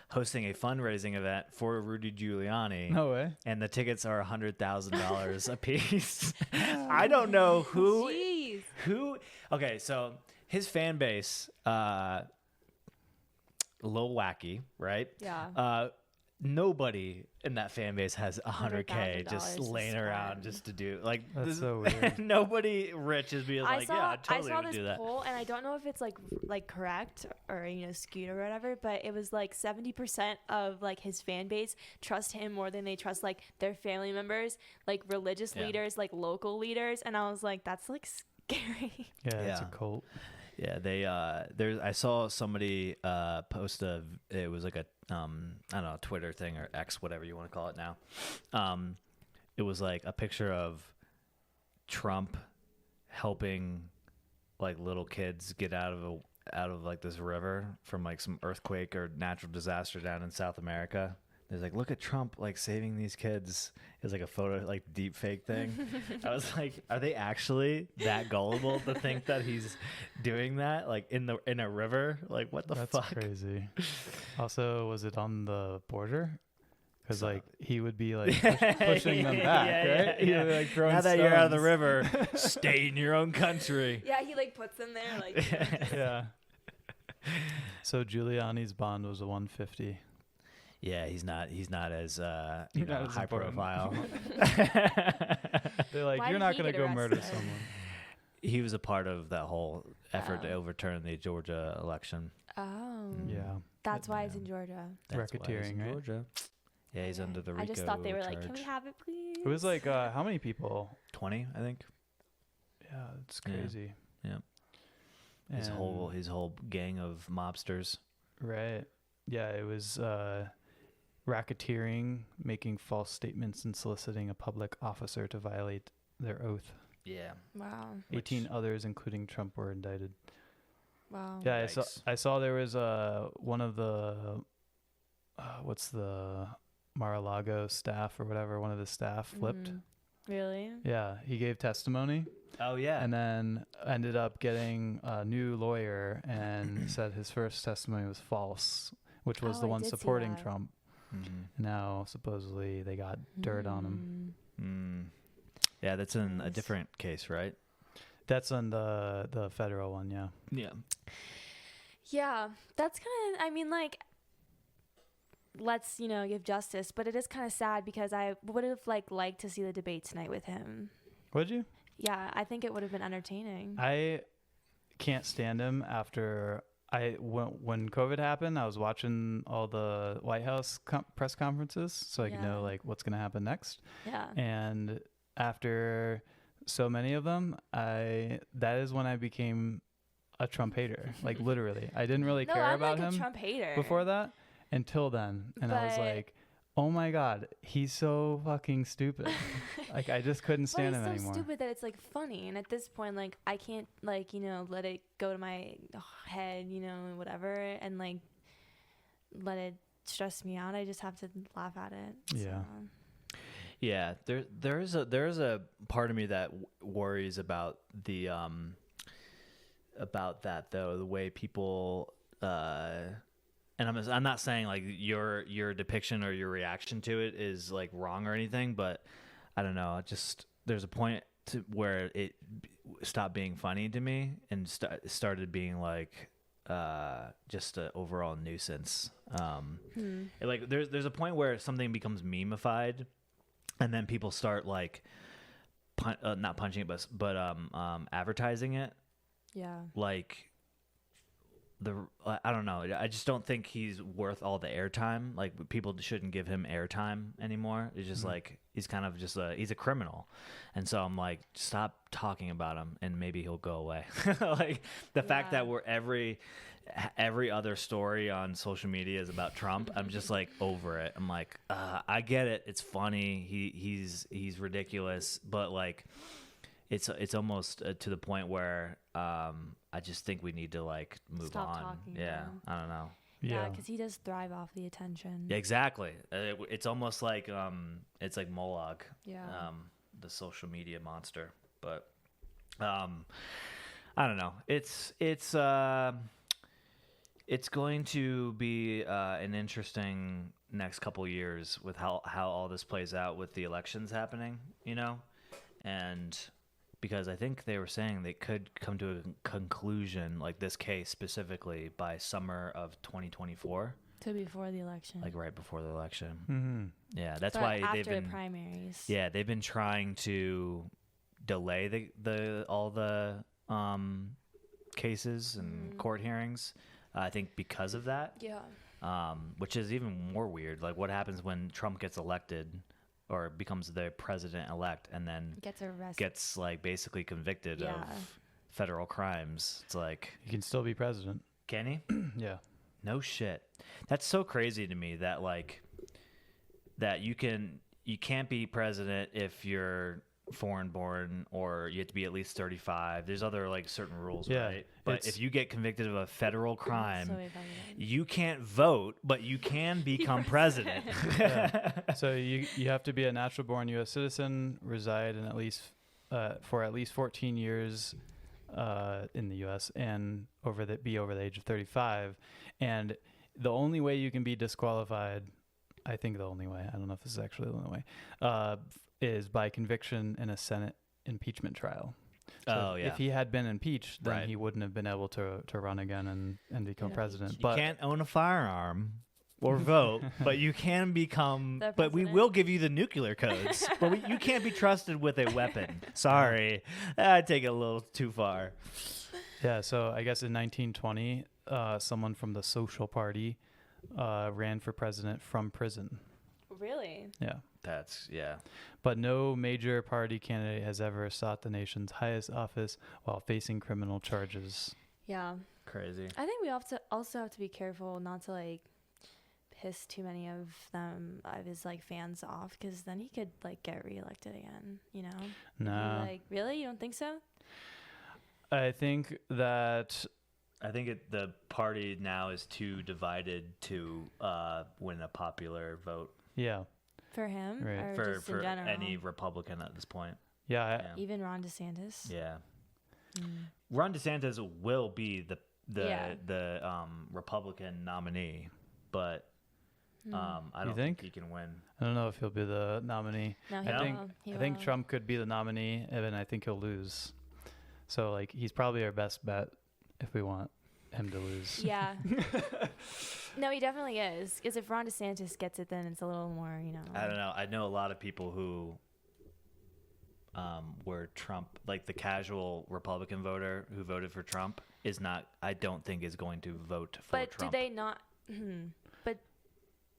hosting a fundraising event for Rudy Giuliani. no way. And the tickets are $100,000 a piece. I don't know Jeez. who. Okay, so his fan base, a little wacky, right? Yeah. Nobody in that fan base has $100K just $100,000 laying to around spend. just to do like. That's so weird. Nobody rich is being like, yeah, I totally saw would this do that. poll, and I don't know if it's like correct or skewed or whatever, but it was like 70% of like his fan base trust him more than they trust like their family members, like religious Yeah. leaders, like local leaders, and I was like, that's like scary. Yeah, it's a Yeah. cult. Yeah, they I saw somebody post it was like a I don't know, Twitter thing or X, whatever you want to call it now. It was like a picture of Trump helping like little kids get out of like this river from like some earthquake or natural disaster down in South America. There's like, look at Trump like saving these kids. It's like a photo, like deep fake thing. I was like, are they actually that gullible to think that he's doing that like in a river? Like what the That's fuck? crazy. Also, was it on the border? Because So- like he would be like pushing them back, Yeah, right? He would be, like throwing Now that you're out of the stones. river, stay in your own country. Yeah, he like puts them there like. Yeah. So Giuliani's bond was a 150. Yeah, he's not as He's not as high important. profile. They're like, Why you're did not he gonna get go murder arrested? someone. He was a part of that whole effort to Oh. overturn the Georgia election. Oh. Yeah. That's why it's Yeah. in Georgia. That's why he's in Racketeering, right? Georgia. Yeah, he's under the RICO I just thought they were like, can we charge. have it, please? It was like how many people? 20, I think. Yeah, it's Yeah. crazy. his whole gang of mobsters. Right. Yeah, it was racketeering, making false statements, and soliciting a public officer to violate their ooth. Yeah. Wow. 18 others, including Trump, were indicted. Wow. Yeah, Yikes. I saw there was one of the what's the Mar-a-Lago staff or whatever, one of the staff flipped. Really? Yeah, he gave testimony Oh yeah. and then ended up getting a new lawyer and said his first testimony was false, which was the I one did see supporting that. Trump. Mm-hmm. Now supposedly they got dirt on him. Yeah, that's in a Nice. different case, right? That's on the federal one, yeah. Yeah. Yeah, that's kind of, I mean, like, let's, give justice, but it is kind of sad because I would have, liked to see the debate tonight with him. Would you? Yeah, I think it would have been entertaining. I can't stand him after when COVID happened. I was watching all the White House press conferences so I could know Yeah. what's going to happen next. Yeah. And after so many of them, that is when I became a Trump hater. Like literally, I didn't really care I'm about like him a Trump hater. before that until then, and I was But- like, oh my God, he's so fucking stupid. Like I just couldn't stand But him he's so anymore. stupid that it's funny, and at this point, I can't let it go to my head, whatever, and let it stress me out. I just have to laugh at it. Yeah. So. Yeah, there is a part of me that worries about the about that though, the way people and I'm not saying your depiction or your reaction to it is wrong or anything, but I don't know, just there's a point to where it stopped being funny to me and started being just an overall nuisance. There's a point where something becomes memeified, and then people start not punching it, but advertising it. Yeah. I don't know. I just don't think he's worth all the airtime. People shouldn't give him airtime anymore. It's just he's kind of just he's a criminal, and so I'm like, stop talking about him, and maybe he'll go away. The fact that we're every other story on social media is about Trump. I'm just over it. I'm like, I get it. It's funny. He's ridiculous, but it's almost to the point where I just think we need to move Stop on. talking, Yeah, I don't know. Yeah, because he does thrive off the attention. Yeah, exactly. It's almost it's like Moloch, Yeah. the social media monster. But I don't know. It's going to be an interesting next couple years with how all this plays out with the elections happening, and because I think they were saying they could come to a conclusion, this case specifically, by summer of 2024. So before the election. Right before the election. Mm-hmm. Yeah, that's But why after they've been primaries. Yeah, they've been trying to delay all the cases and court hearings. I think because of that. Yeah. Which is even more weird. What happens when Trump gets elected or becomes the president-elect and then Gets arrested. gets basically convicted of federal crimes? It's He can still be president. can he? Yeah. No shit. That's so crazy to me that that you can't be president if you're foreign born, or you have to be at least 35. There's other certain rules, Yeah, right? But if you get convicted of a federal crime, So if I did. you can't vote, but you can become president. So you have to be a natural born U.S. citizen, reside in for at least 14 years in the U.S. and be over the age of 35. And the only way you can be disqualified, I think the only way, I don't know if this is actually the only way, is by conviction in a Senate impeachment trial. So if he had been impeached, then he wouldn't have been able to run again and become president. You But can't own a firearm or vote, but you can become. The But we president. will give you the nuclear codes. But you can't be trusted with a weapon. Sorry, I take it a little too far. yeah, so I guess in 1920, someone from the Social Party ran for president from prison. Really? Yeah. Yeah. But no major party candidate has ever sought the nation's highest office while facing criminal charges. Yeah. Crazy. I think we also have to be careful not to like piss too many of his like fans off, because then he could like get reelected again, you know? No. Like, really? You don't think so? I think that the party now is too divided to win a popular vote. Yeah. For him? Right. Or just For in general? any Republican at this point. Yeah. Even Ron DeSantis? Yeah. Ron DeSantis will be the Republican nominee, but I don't think he can win. I don't know if he'll be the nominee. No, he I think Trump could be the nominee, and then I think he'll lose. So like he's probably our best bet if we want him to lose. Yeah. No, he definitely is. Because if Ron DeSantis gets it, then it's a little more, you know. I don't know. I know a lot of people who were Trump, like the casual Republican voter who voted for Trump is not, I don't think is going to vote for Trump. But do they not? But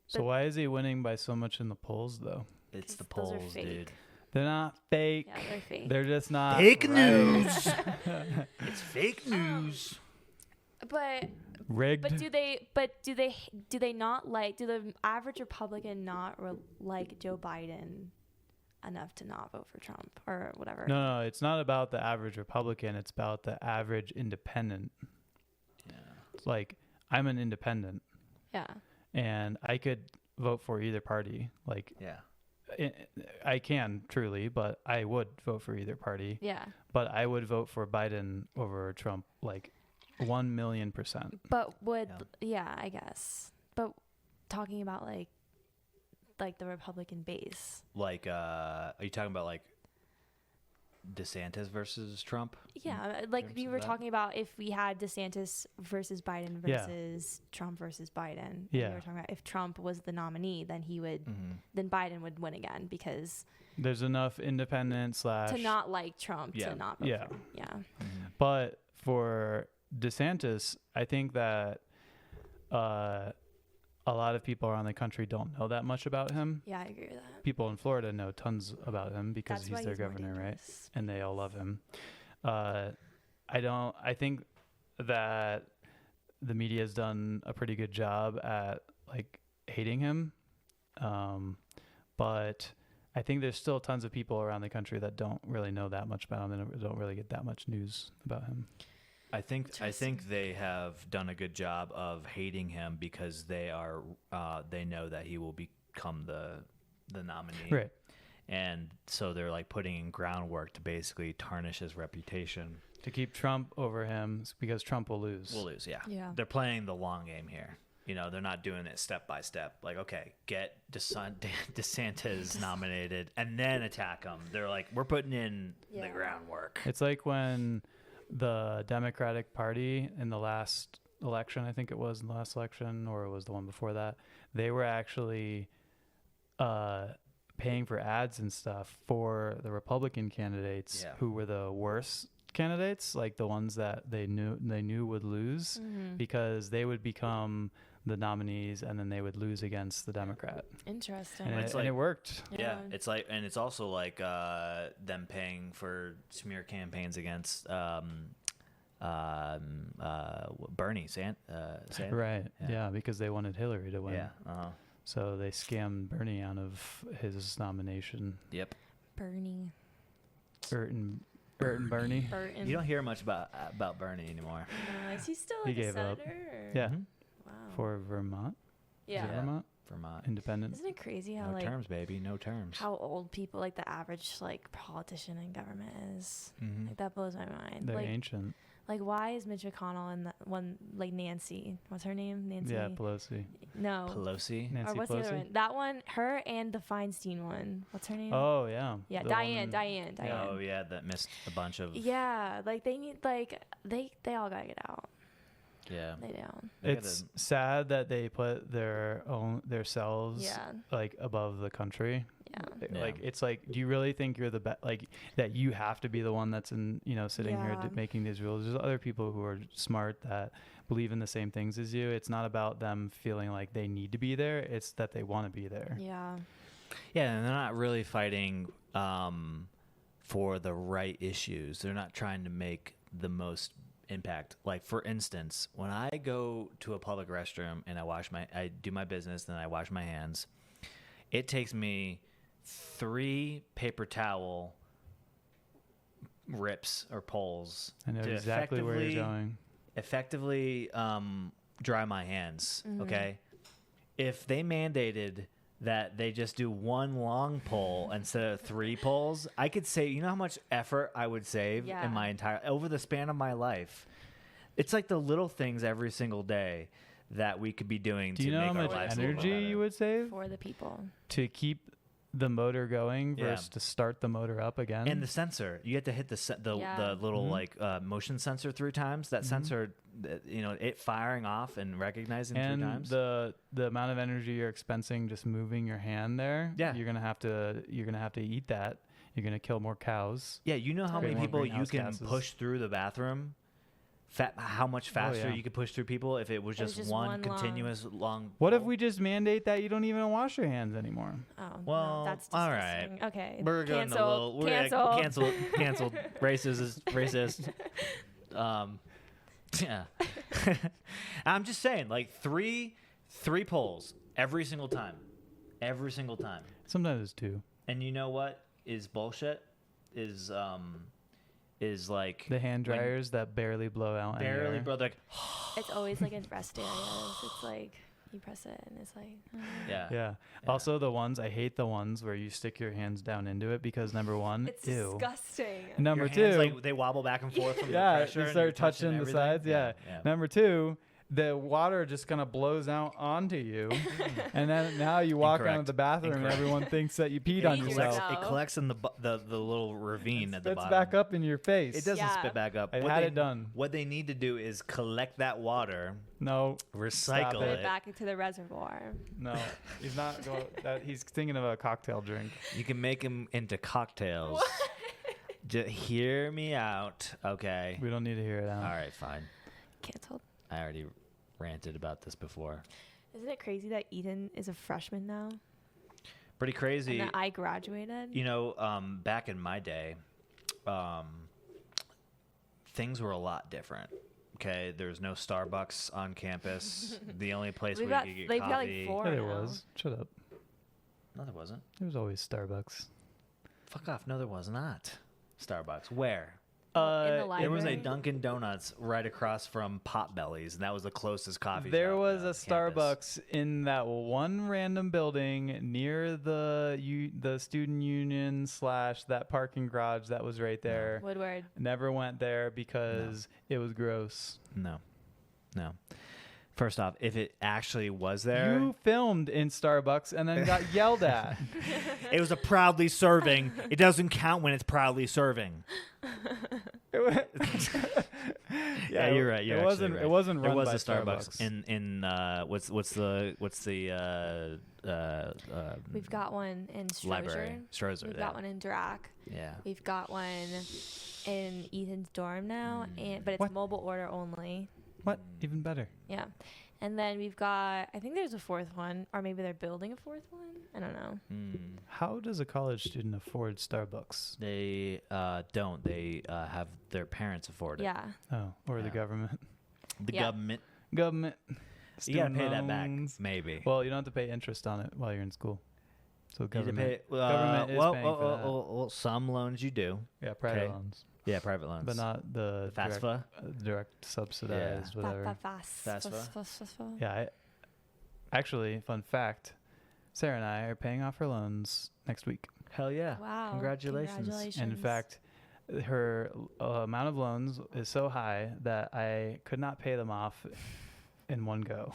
So why is he winning by so much in the polls though? It's the 'cause those are polls, fake. dude. They're not fake. Yeah, they're fake. They're just not Fake right. news. It's fake news. But Rigged. But do they not like? Do the average Republican not like Joe Biden enough to not vote for Trump or whatever? No, it's not about the average Republican. It's about the average independent. Yeah. It's like I'm an independent, Yeah. and I could vote for either party. Like Yeah. I can truly, but I would vote for either party. Yeah. But I would vote for Biden over Trump, like 1,000,000%. But I guess. But talking about like the Republican base. Like, are you talking about like DeSantis versus Trump? Yeah, like terms we of were that? talking about if we had DeSantis versus Biden versus Trump versus Biden. And Yeah. we were talking about if Trump was the nominee, then then Biden would win again because There's enough independent / to not like Trump Yeah. to not vote Yeah. for him. Yeah. But for DeSantis, I think that a lot of people around the country don't know that much about him. Yeah, I agree with that. People in Florida know tons about him because That's why he's their more governor, right? dangerous. And they all love him. I think that the media's done a pretty good job at like hating him. But I think there's still tons of people around the country that don't really know that much about him and don't really get that much news about him. I think they have done a good job of hating him because they know that he will become the nominee. Right. And so they're like putting in groundwork to basically tarnish his reputation. To keep Trump over him because Trump will lose. We'll lose, yeah. Yeah. They're playing the long game here. You know, they're not doing it step by step. Like, okay, get DeSantis nominated and then attack him. They're like, we're putting in the Yeah. groundwork. It's like when the Democratic Party in the last election, I think it was in the last election, or it was the one before that, they were actually paying for ads and stuff for the Republican candidates who were the worst candidates, like the ones that they knew would lose, because they would become the nominees and then they would lose against the Democrat. Interesting. And, It's and like- it worked. Yeah, it's like, and it's also like them paying for smear campaigns against Bernie Sanders. Right. Yeah, because they wanted Hillary to win. Yeah. So they scammed Bernie out of his nomination. Yep. Bernie. Burton Bernie. Burton. You don't hear much about Bernie anymore. Is he still He like a gave up. senator? Or? Yeah. Wow. For Vermont. Is Yeah. it Vermont? Vermont. Independent. Isn't it crazy how No like terms, baby. No terms. how old people, like the average like politician in government is? Mhm. Like that blows my mind. They're like ancient. like why is Mitch McConnell and that one, like Nancy? What's her name? Nancy. Yeah, Pelosi. No. Pelosi. Nancy Or what's the other Pelosi. one? That one, her and the Feinstein one. What's her name? Oh yeah. yeah, The Diane. woman- Oh yeah, that missed a bunch of. Yeah, like they need like they all gotta get out. Yeah. They don't. It's sad that they put their selves Yeah. like above the country. Yeah. Yeah. Like it's like, do you really think you're the best? Like that you have to be the one that's in sitting here Yeah. making these rules. There's other people who are smart that believe in the same things as you. It's not about them feeling like they need to be there. It's that they want to be there. Yeah. Yeah, and they're not really fighting for the right issues. They're not trying to make the most impact. Like, for instance, when I go to a public restroom and I do my business, then I wash my hands, it takes me 3 paper towel rips or pulls I know to exactly where you're going. effectively dry my hands. Okay, if they mandated that they just do 1 long pull instead of 3 pulls, I could say, you know how much effort I would save in my over the span of my life. It's like the little things every single day that we could be doing Do to you know make how our much lives a little energy better. you would save For the people. to keep the motor going versus to start the motor up again? And the sensor, you have to hit the little like motion sensor 3 times. That sensor, it firing off and recognizing 3 times. And the amount of energy you're expensing just moving your hand there. Yeah. you're gonna have to eat that. You're gonna kill more cows. Yeah, you know how many More people you greenhouse can gases. push through the bathroom? How much faster yeah. you could push through people if it was just one continuous long. What if pull? we just mandate that you don't even wash your hands anymore? Oh, Well, no, that's all disgusting. right. Okay. We're going a little. We're Cancel. canceled. Racist. Yeah. I'm just saying, like three pulls every single time. Sometimes it's 2. And you know what is bullshit? Is like The hand dryers that barely blow out. any barely, air. bro. Like, It's always like in rest areas. It's like you press it and it's like. yeah. Yeah. Also, I hate the ones where you stick your hands down into it because number 1, It's ew. disgusting. Number Your hands, 2, like, they wobble back and forth from the yeah, pressure. you and you're start touching the everything. sides. Yeah. Yeah. Number 2, the water just kind of blows out onto you, and then now you walk out of Incorrect. the bathroom and Incorrect. everyone thinks that you peed on It yourself. collects- It collects in the little ravine at the Spits bottom. back up in your face. It doesn't Yeah. spit back up. I had it done. What they need to do is collect that water, No, recycle Stop Put it. it back into the reservoir. no, he's not going. He's thinking of a cocktail drink. You can make them into cocktails. Just hear me out, okay? We don't need to hear it out. All right, fine. Canceled. I already ranted about this before. Isn't it crazy that Eden is a freshman now? Pretty crazy. And that I graduated? You know, back in my day, things were a lot different. Okay, there's no Starbucks on campus. The only place where you could get they've got coffee. like 4 Yeah, there now. was. Shut up. No, there wasn't. There was always Starbucks. Fuck off. No, there was not. Starbucks. Where? In the There library. was a Dunkin' Donuts right across from Potbelly's, and that was the closest coffee There shop was on a campus. Starbucks in that one random building near the student union / that parking garage that was right there. Woodward. Never went there because it was gross. No. First off, if it actually was there, You filmed in Starbucks and then got yelled at. it was a proudly serving. It doesn't count when it's proudly serving. Yeah, you're right. You're it wasn't. actually right. It wasn't run There was by a Starbucks in what's the We've got one in Strozer. library? Strozer. We've yeah. got one in Drac. Yeah. We've got one in Eden's dorm now, but it's What? mobile order only. What? Even better. Yeah. And then we've got, I think there's a 4th one, or maybe they're building a 4th one. I don't know. How does a college student afford Starbucks? They don't. They have their parents afford it. Yeah. Oh, or the Yeah. government. The Yeah. government. Government. You gotta Student pay that back. loans. Maybe. Well, you don't have to pay interest on it while you're in school. So You need to government. pay, government is well, paying well, for that. well, some loans you do. Yeah, private okay. loans, Yeah, private loans. but not the FAFSA. direct subsidized whatever. FAFSA. Yeah. Actually, fun fact: Sarah and I are paying off her loans next week. Hell yeah. Wow. Congratulations. And in fact, her amount of loans is so high that I could not pay them off in one go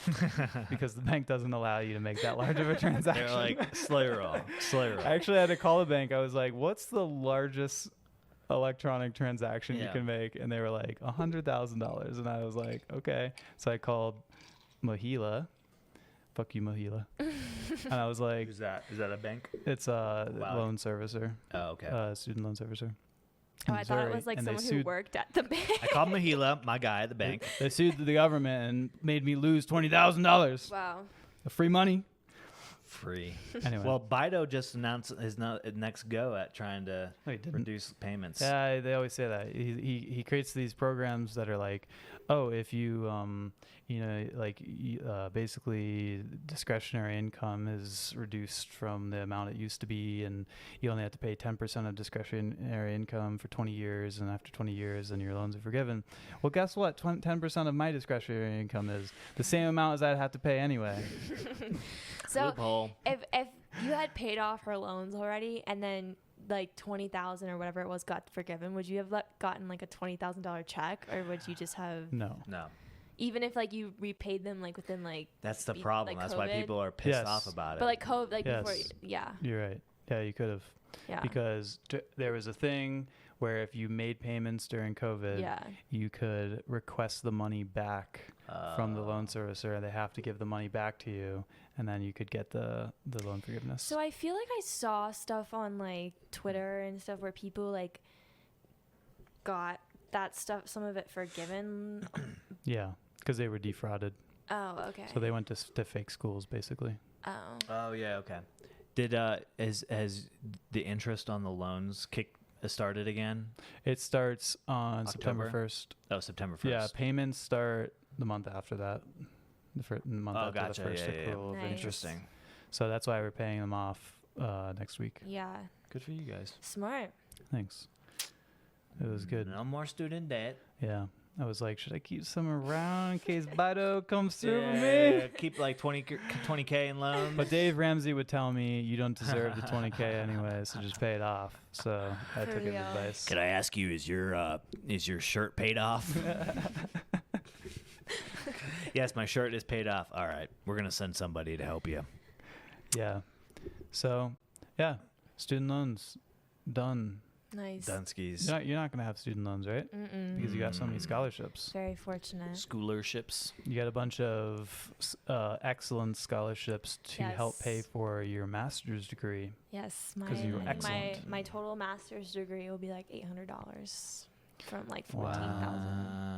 because the bank doesn't allow you to make that large of a transaction. They're like, slow roll. I actually had to call the bank. I was like, what's the largest electronic transaction you Yeah. can make? And they were like, $100,000. And I was like, okay. So I called Mahila. Fuck you, Mahila. And I was like, Who's that? Is that a bank? it's a Wow. loan servicer, Oh, okay. student loan servicer. Oh, in I thought it Missouri, was like and they someone who sued- worked at the bank. I called Mahila, my guy at the bank. They sued the government and made me lose $20,000 Wow. of free money. free. Anyway. Well, Bido just announced his next go at trying to No, he didn't. reduce payments. Yeah, they always say that. He creates these programs that are like, oh, if you basically discretionary income is reduced from the amount it used to be, and you only have to pay 10% of discretionary income for 20 years, and after 20 years, then your loans are forgiven. Well, guess what? 10% of my discretionary income is the same amount as I'd have to pay anyway. So Loophole. if you had paid off her loans already, and then like 20,000 or whatever it was got forgiven, would you have gotten like a $20,000 check, or would you just have No. even if like you repaid them like within like That's the problem. like That's why COVID? people are pissed Yes. off about it. but like COVID like Yes. before yeah You're right. Yeah, you could have. yeah Because there was a thing where if you made payments during COVID, yeah you could request the money back from the loan servicer. They have to give the money back to you, and then you could get the loan forgiveness. So I feel like I saw stuff on like Twitter and stuff where people like got that stuff, some of it forgiven. Yeah, because they were defrauded. Oh, okay. So they went to fake schools, basically. Oh. Oh yeah, okay. Did has the interest on the loans started again? It starts on October? September 1st. Oh, September 1st. Yeah, payments start the month after that. The month after gotcha. the first Yeah. accrual of Nice. interest. Interesting. So that's why we're paying them off next week. Yeah. Good for you guys. Smart. Thanks. It was good. No more student debt. Yeah. I was like, should I keep some around in case Bido comes through for Yeah, me? keep like 20K in loans. But Dave Ramsey would tell me, you don't deserve the 20K anyway, so just pay it off. So I For took his real. advice. Can I ask you, is your shirt paid off? Yes, my shirt is paid off. All right, we're gonna send somebody to help you. Yeah. So, yeah, student loans done. Nice. Dunskies. You're not going to have student loans, right? Because you got so many scholarships. Very fortunate. Schoolerships. You got a bunch of excellent scholarships to help Yes. pay for your master's degree. Yes, 'Cause you were my excellent. my total master's degree will be like $800 from like 14,000.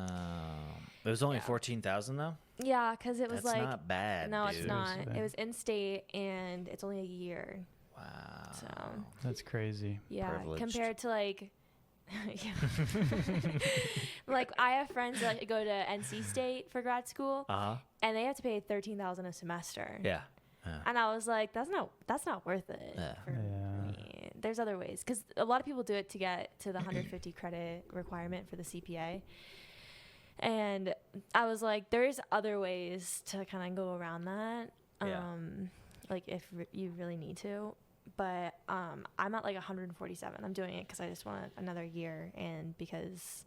Wow. It was only Yeah. 14,000 though. Yeah, because it was That's like not bad. no, dude. it's not. Seriously. It was in state and it's only a year. Wow. So That's crazy. yeah, Privileged. compared to like. Yeah. Like I have friends that go to NC State for grad school, and they have to pay $13,000 a semester. Yeah. And I was like, that's not worth it. Yeah. For Yeah. me. There's other ways because a lot of people do it to get to the 150 credit requirement for the CPA. And I was like, there's other ways to kind of go around that. Yeah. Like if you really need to. But I'm at like 147. I'm doing it because I just want another year and because.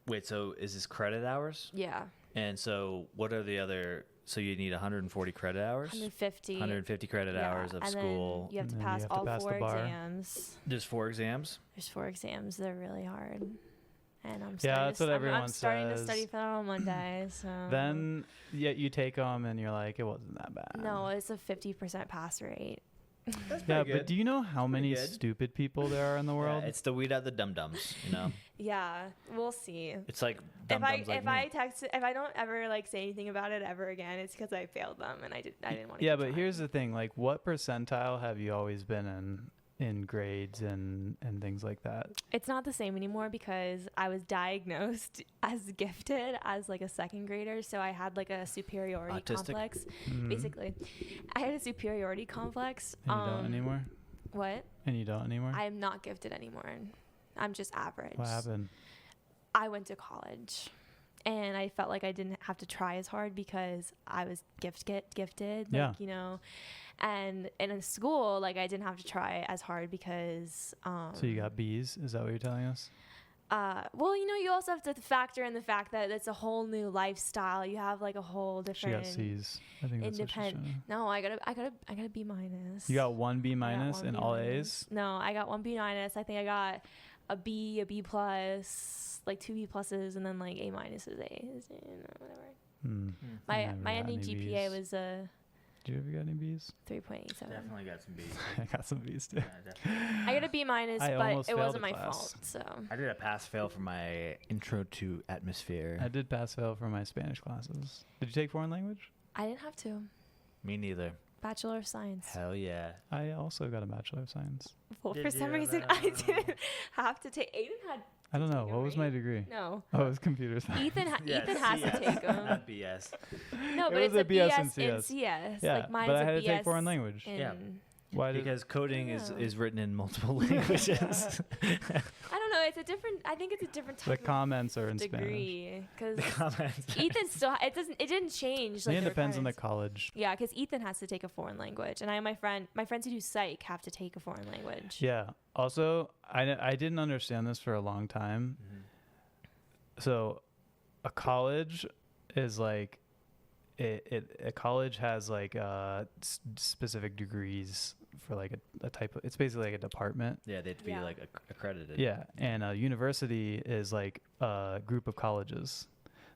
Wait, so is this credit hours? Yeah. And so what are the other? So you need 140 credit hours? 150. 150 credit Yeah, hours of and school. Then you have to And then pass you have to all pass the 4 bar. exams. There's 4 exams. There's 4 exams. They're really hard. And I'm Yeah, starting that's to, what everyone I'm starting to says. study for that on Monday. So Then you take them and you're like, it wasn't that bad. no, it's a 50% pass rate. That's Yeah, but do you know how many good. stupid people there are in the world? Yeah, it's the weed out the dum dums. You know, Yeah, we'll see. it's like dum If I dums like if me. I don't ever like say anything about it ever again, it's because I failed them and I didn't want to. Yeah, but here's the thing: like, what percentile have you always been in grades and things like that? It's not the same anymore because I was diagnosed as gifted as like a second grader, so I had like a superiority Autistic? complex. Mhm. Basically, I had a superiority complex. And you don't anymore. What? And you don't anymore. I am not gifted anymore. I'm just average. What happened? I went to college and I felt like I didn't have to try as hard because I was gifted. Like, Yeah. you know, and in school, like I didn't have to try as hard because, So you got B's? Is that what you're telling us? well, you know, you also have to factor in the fact that it's a whole new lifestyle. You have like a whole She different got C's. I think that's what she's independent. trying to. No, I got a B minus. You got 1 B I got minus one in B all minus. A's. No, I got 1 B minus. I think I got a B plus, like 2 B pluses, and then like A minuses, A's, you know, whatever. Hmm. My never my got ending any GPA Bs. was Did you ever get any B's? 3.87. Definitely got some B's. I got some B's too. Yeah, definitely. I got a B minus, I but almost it failed wasn't a my class. fault. So I did a pass fail for my intro to atmosphere. I did pass fail for my Spanish classes. Did you take foreign language? I didn't have to. Me neither. Bachelor of Science. Hell yeah. I also got a Bachelor of Science. Well, Did for some you reason, I didn't have to take. Aiden had. I don't know. take What 'em, was my right? degree? No. Oh, it was computer science. Ethan Yeah, Ethan has to CS, take them. Not BS. No, It but it's was a a BS BS and in CS. CS. Yeah, Like mine but is I a had to BS take foreign language. in- Yeah. Why did Because coding is know. written in multiple languages. I don't know. It's a different. I think it's a different the type of comments are in Spanish? degree. Because The comments. Ethan still. It doesn't. It didn't change. I Like think it the depends on the requirements. college. Yeah, because Ethan has to take a foreign language, and my friends who do psych have to take a foreign language. Yeah. Also, I didn't understand this for a long time. So, a college is like, a college has like specific degrees for like a type of. It's basically like a department. Yeah, they have to be Yeah. like accredited. Yeah, and a university is like a group of colleges.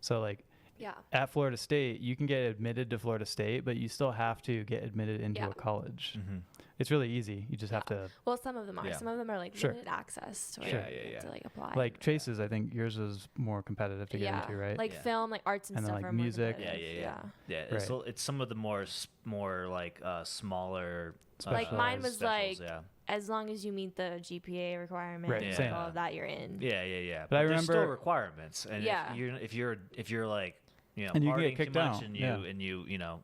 So like Yeah. at Florida State, you can get admitted to Florida State, but you still have to get admitted into Yeah. a college. Mm-hmm. It's really easy. You just have to, Well, some of them are. Yeah. Some of them are like Sure. limited access to, where Sure. you Yeah, have yeah, to like apply. like Chase's, I think yours is more competitive to get yeah, into, right? like Yeah. film, like arts and, And then, stuff. like, are more music. Yeah, competitive. yeah. Yeah, Right. it's some of the more like smaller. Like mine was specials, like- yeah, As long as you meet the GPA requirement, Right, and same. all of that, you're in. yeah. But I there's still remember- requirements, and Yeah. if you're like And you partying get kicked too much out, and yeah.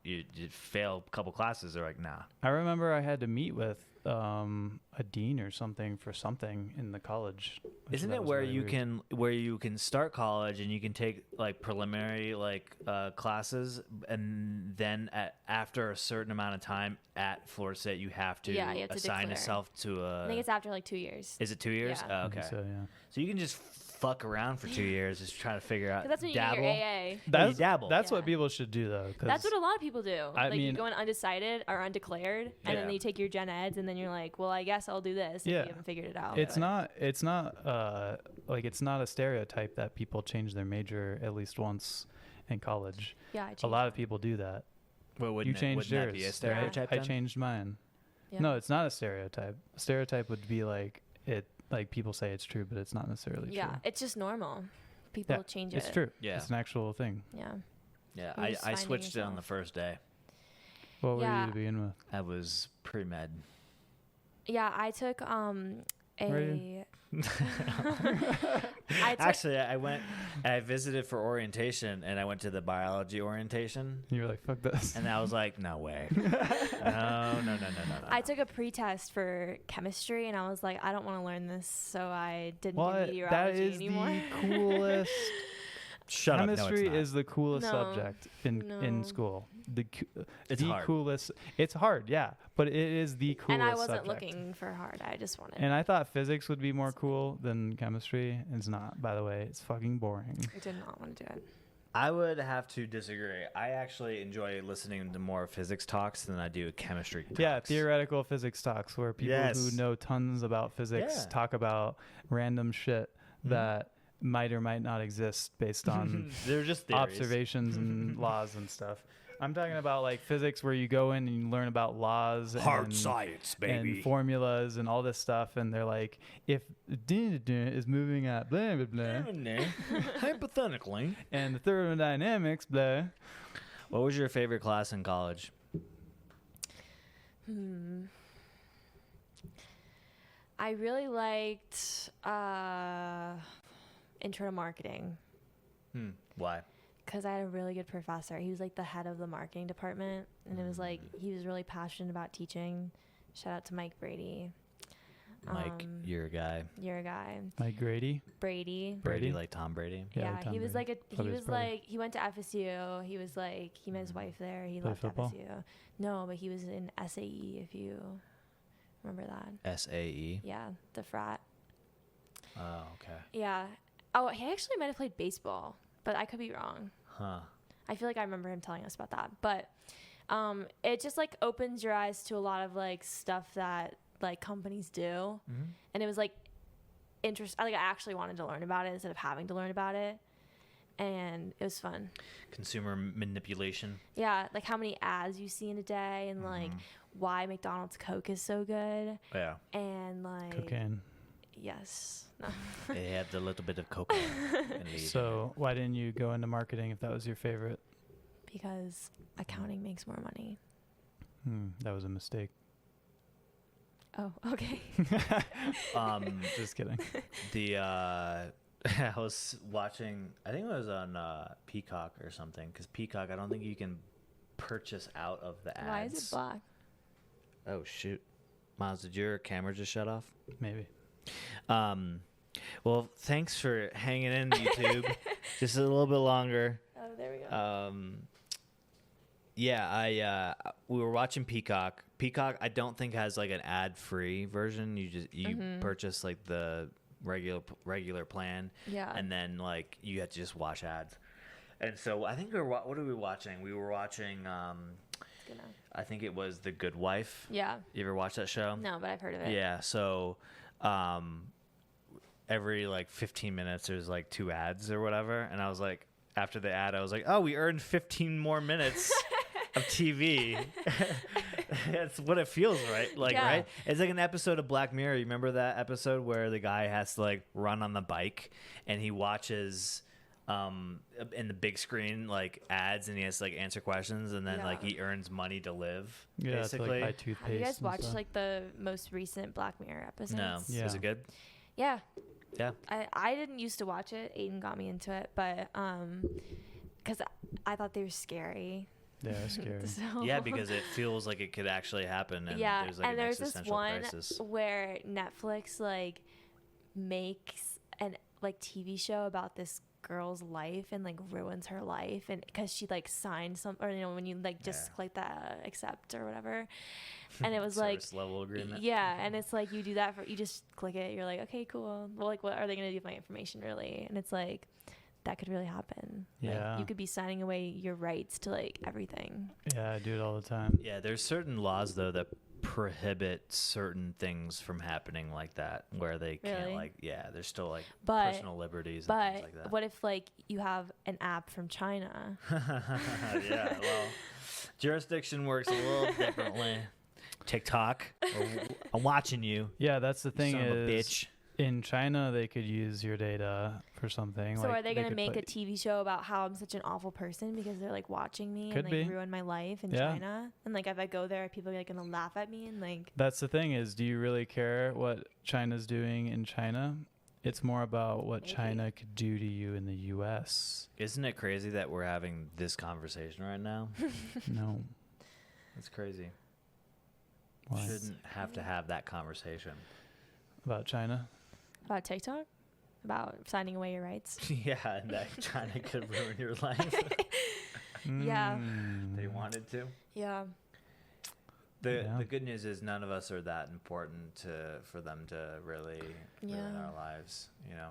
you fail a couple classes, they're like, nah. I remember I had to meet with a dean or something for something in the college. which Isn't that it was where really weird. where you can start college and you can take like preliminary like classes, and then after a certain amount of time at Florida State you have to Yeah, you have to assign declare. yourself to a. I think it's after like 2 years. Is it 2 years? Yeah. Oh, I think okay. So yeah. So you can just fuck around for 2 years, just trying to figure out. 'Cause that's when you dabble. get your AA. you That's dabble. That's Yeah. what people should do though. 'Cause That's what a lot of people do. I Like you mean- go in undecided or undeclared, and Yeah. then you take your gen eds, and then you're like, well, I guess I'll do this if Yeah. you haven't figured it out. It's not like it's not a stereotype that people change their major at least once in college. Yeah, I A changed lot mine. of people do that. Well, You changed wouldn't yours. that be a right? stereotype? I then? changed mine. Yeah. No, it's not a stereotype. A stereotype would be like it. Like people say it's true, but it's not necessarily Yeah, true. it's just normal. People Yeah, change It's it. true. Yeah. It's an actual thing. Yeah. Yeah, You're just I finding switched it on the yourself. first day. What were Yeah. you to begin with? I was pre-med. Yeah, I took Where are you? I took, Actually, I visited for orientation, and I went to the biology orientation, You were like, "Fuck this." and I was like, no way. No. I took a pretest for chemistry, and I was like, I don't want to learn this, so I didn't What? do meteorology That is anymore. the coolest. Shut Chemistry up. No, it's is the coolest No. subject in No. school. It's the hard. coolest. It's hard, yeah, but it is the coolest. And I wasn't subject. looking for hard. I just wanted. And I thought physics would be more cool than chemistry. It's not, by the way. It's fucking boring. I did not want to do it. I would have to disagree. I actually enjoy listening to more physics talks than I do chemistry talks. Yeah, theoretical physics talks where people Yes. who know tons about physics Yeah. talk about random shit that might or might not exist based on They're just theories. observations and laws and stuff. I'm talking about like physics where you go in and you learn about laws and, science, and formulas and all this stuff, and they're like, if is moving at blah blah blah, Hypothetically. and the thermodynamics blah. What was your favorite class in college? I really liked intro to marketing Why? because I had a really good professor. He was like the head of the marketing department, and it was like he was really passionate about teaching. Shout out to Mike Brady. Mike, you're a guy. You're a guy. Like Grady. Brady. Brady? like Tom Brady. Yeah, Yeah, Tom he was Brady. like he Probably his was brother. like he went to FSU. He was like he met his wife there. He Play left football? FSU. No, but he was in SAE. If you remember that. SAE. Yeah, the frat. Oh, okay. Yeah. Oh, he actually might have played baseball, but I could be wrong. Huh. I feel like I remember him telling us about that. But it just like opens your eyes to a lot of like stuff that like companies do. And it was like I actually wanted to learn about it instead of having to learn about it. And it was fun. Consumer manipulation. Yeah, like how many ads you see in a day and like why McDonald's Coke is so good. Yeah. And like Cocaine. yes. No. They had the little bit of cocaine. in the So why didn't you go into marketing if that was your favorite? Because accounting makes more money. That was a mistake. Oh, okay. Just kidding. I was watching, I think it was on Peacock or something, because Peacock, I don't think you can purchase out of the ads. Why is it black? Oh, shoot. Miles, did your camera just shut off? Maybe. Well, thanks for hanging in, YouTube. Just a little bit longer. Oh, there we go. Yeah, we were watching Peacock. Peacock, I don't think has like an ad-free version. You purchase like the regular plan, and then like you have to just watch ads. And so I think what are we watching? We were watching. I think it was The Good Wife. Yeah. You ever watch that show? No, but I've heard of it. Yeah. So, every like 15 minutes there's like 2 ads or whatever, and I was like, after the ad, I was like, oh, we earned 15 more minutes of TV. That's what it feels right? It's like an episode of Black Mirror. You remember that episode where the guy has to like run on the bike and he watches in the big screen like ads, and he has to like answer questions, and then like he earns money to live. Yeah, basically. it's like buy toothpaste. Have you guys watched like the most recent Black Mirror episodes? No. Yeah. Was it good? Yeah. Yeah. I didn't used to watch it. Aiden got me into it, but because I thought they were scary. Yeah, scary. So. Yeah, because it feels like it could actually happen, and yeah, there's like and an there's this existential one crisis. where Netflix like makes an like TV show about this girl's life and like ruins her life, and because she like signed some, or when you like just click that accept or whatever, and it was like Service level agreement. Yeah, and it's like you do that you just click it, you're like, okay, cool. Well, like, what are they gonna do with my information really? And it's like that could really happen. Yeah. Like, you could be signing away your rights to like everything. Yeah, I do it all the time. Yeah, there's certain laws though that prohibit certain things from happening like that, where they can't there's still like personal liberties and things like that. What if like you have an app from China? Yeah, well, jurisdiction works a little differently. TikTok, I'm watching you. Yeah, that's the thing Son of a is, bitch. in China they could use your data for something. So like, are they going to could make put- a TV show about how I'm such an awful person because they're like watching me Could and like be. ruin my life in Yeah. China? And like if I go there, people are like going to laugh at me and like. That's the thing is, do you really care what China's doing in China? It's more about what Maybe. China could do to you in the U.S. Isn't it crazy that we're having this conversation right now? No. It's crazy. Why? Shouldn't have to have that conversation. About China? About TikTok? About signing away your rights? Yeah, and that China could ruin your life. Yeah. They wanted to. Yeah. The good news is none of us are that important for them to really ruin Yeah. our lives, you know?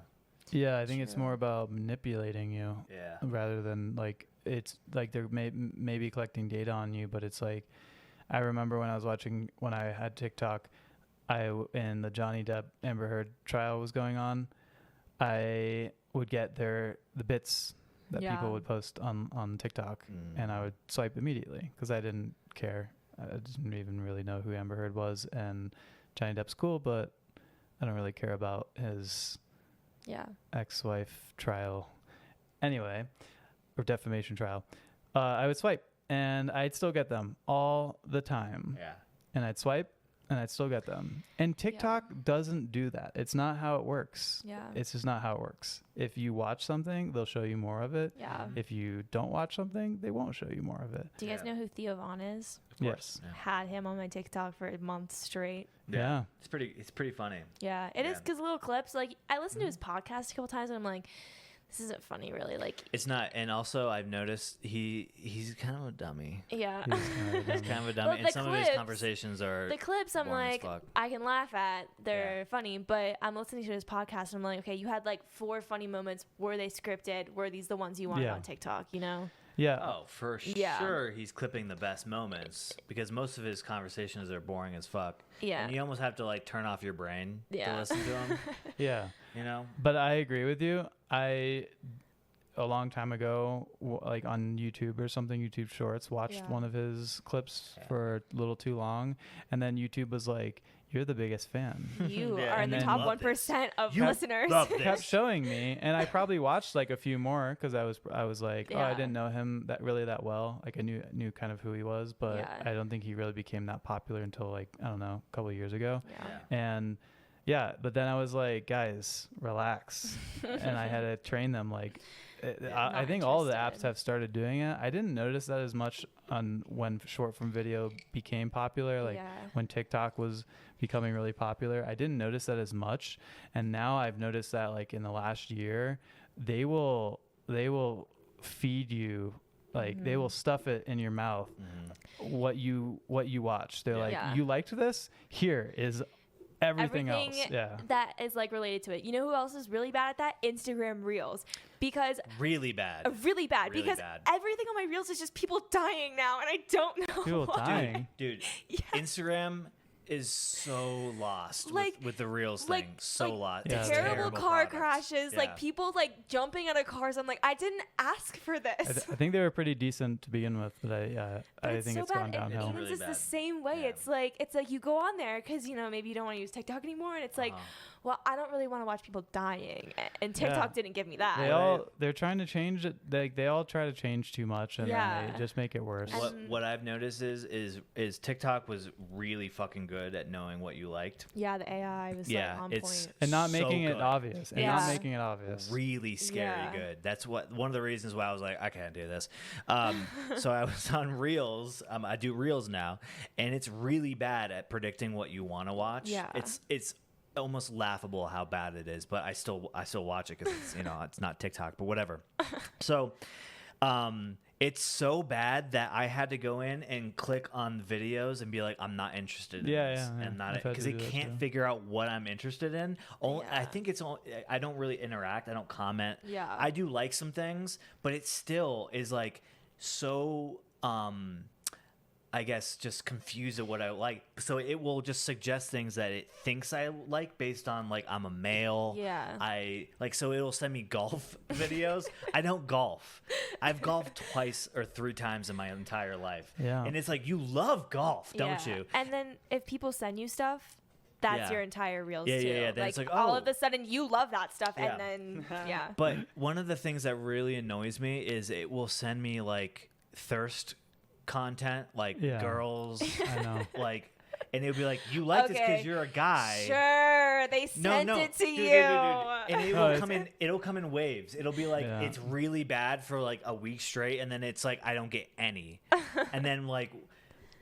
Yeah, I think it's True. more about manipulating you Yeah. rather than like, it's like they're maybe collecting data on you, but it's like, I remember when I had TikTok, and the Johnny Depp Amber Heard trial was going on, I would get the bits that Yeah. people would post on TikTok, and I would swipe immediately because I didn't care. I didn't even really know who Amber Heard was, and Johnny Depp's cool, but I don't really care about his ex-wife trial. Anyway, or defamation trial. I would swipe, and I'd still get them all the time. Yeah. And I'd swipe, and I'd still get them. And TikTok doesn't do that. It's not how it works. Yeah. It's just not how it works. If you watch something, they'll show you more of it. Yeah. If you don't watch something, they won't show you more of it. Do you guys know who Theo Vaughn is? Yes. Yeah. Had him on my TikTok for months straight. Yeah. It's pretty funny. Yeah, it is Yeah. because little clips. Like I listened to his podcast a couple times, and I'm like, this isn't funny, really. Like, It's not, and also I've noticed he's kind of a dummy. yeah. He's kind of a dummy, Well, and the some of his clips- conversations are The clips, I'm boring as like, fuck. I can laugh at. They're Yeah. funny, but I'm listening to his podcast, and I'm like, okay, you had like 4 funny moments. Were they scripted? Were these the ones you wanted Yeah. on TikTok? You know? Yeah. Oh, for Yeah. sure, he's clipping the best moments because most of his conversations are boring as fuck. Yeah. And you almost have to like turn off your brain to Yeah. listen to him. Yeah. You know? But I agree with you. A long time ago, like on YouTube or something, YouTube Shorts, watched Yeah. one of his clips Yeah. for a little too long. And then YouTube was like, you're the biggest fan. You Yeah, are in and the then top love 1% of You listeners. love Kept this. showing me, and I probably watched like a few more because I was like, oh, I Yeah. didn't know him that well. Like I knew kind of who he was, but Yeah. I don't think he really became that popular until like, I don't know, a couple of years ago. Yeah. And yeah, but then I was like, guys, relax. And I had to train them. Like, I Not think all the apps interested. have started doing it. I didn't notice that as much on when short form video became popular. Like Yeah. when TikTok was becoming really popular, I didn't notice that as much. And now I've noticed that like in the last year, they will feed you. Like they will stuff it in your mouth. What you watch. They're like, Yeah. you liked this? Here is everything else. Yeah. that is like related to it. You know who else is really bad at that? Instagram Reels. Because Really bad. really bad Really because bad. everything on my Reels is just people dying now, and I don't know. People why. dying. Dude, Yeah. Instagram is so lost Like- with the Reels like- thing. So like lost. Yeah, It's they're Terrible terrible car product. crashes, Yeah. like people like jumping out of cars. I'm like, I didn't ask for this. I think they were pretty decent to begin with, but But I think so it's bad. gone downhill. It's It's really just the bad. same way. Yeah. It's like you go on there because maybe you don't want to use TikTok anymore, and it's like, well, I don't really want to watch people dying, and TikTok Yeah. didn't give me that. They're trying to change it. They all try to change too much, and then Yeah. they just make it worse. What I've noticed is TikTok was really fucking good at knowing what you liked. Yeah, the AI was Yeah, like on it's point. And not so making it good. obvious. And Yeah. not making it obvious. Really scary Yeah. good. That's one of the reasons why I was like, I can't do this. So I was on Reels. I do Reels now, and it's really bad at predicting what you want to watch. Yeah. It's almost laughable how bad it is, but I still watch it because it's it's not TikTok, but whatever. So it's so bad that I had to go in and click on videos and be like, I'm not interested in this. Yeah. And not I've had because to it do that can't too. figure out what I'm interested in. I Yeah. think I don't really interact. I don't comment. Yeah. I do like some things, but it still is like so I guess just confused at what I like. So it will just suggest things that it thinks I like based on like I'm a male. Yeah. So it'll send me golf videos. I don't golf. I've golfed twice or 3 times in my entire life. Yeah. And it's like, you love golf, don't Yeah. you? And then if people send you stuff, that's Yeah. your entire Reels Yeah, too. yeah, yeah. Then it's like, all oh. of a sudden you love that stuff, Yeah. and then yeah. But one of the things that really annoys me is it will send me like thirst content, like Yeah. girls, I know. like, and it'll be like, you like this Okay. because you're a guy. Sure, they sent it to dude, you. And it Oh, will it's- it'll come in waves. It'll be like Yeah. it's really bad for like a week straight, and then it's like I don't get any, and then like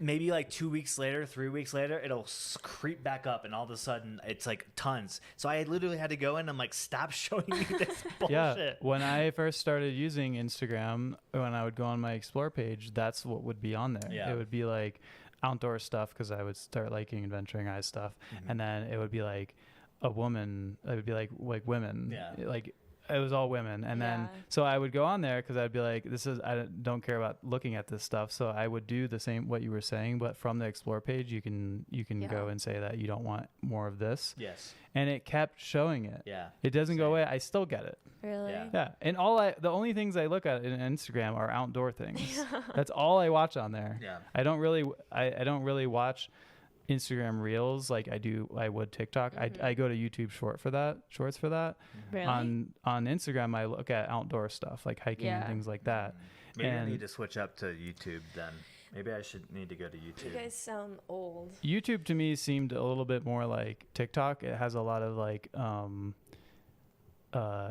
maybe like 2 weeks later, 3 weeks later, it'll creep back up, and all of a sudden it's like tons. So I literally had to go in and like, stop showing me this bullshit. Yeah. When I first started using Instagram, when I would go on my explore page, that's what would be on there. Yeah. It would be like outdoor stuff because I would start liking adventuring eyes stuff, Mm-hmm. and then it would be like a woman. It would be like women. Yeah. Like it was all women, and then Yeah. so I would go on there because I'd be like, I don't care about looking at this stuff, so I would do the same what you were saying, but from the explore page you can go Yeah. and say that you don't want more of this, Yes. and it kept showing it. Yeah. It doesn't go Same. away. I still get it. Really? Yeah. Yeah, and the only things I look at in Instagram are outdoor things. That's all I watch on there. Yeah. I don't really watch Instagram Reels like I would TikTok. I go to YouTube Shorts for that. Really? On Instagram I look at outdoor stuff like hiking and Yeah. things like that. Maybe I And- need to switch up to YouTube then. Maybe I should need to go to YouTube. You guys sound old. YouTube to me seemed a little bit more like TikTok. It has a lot of like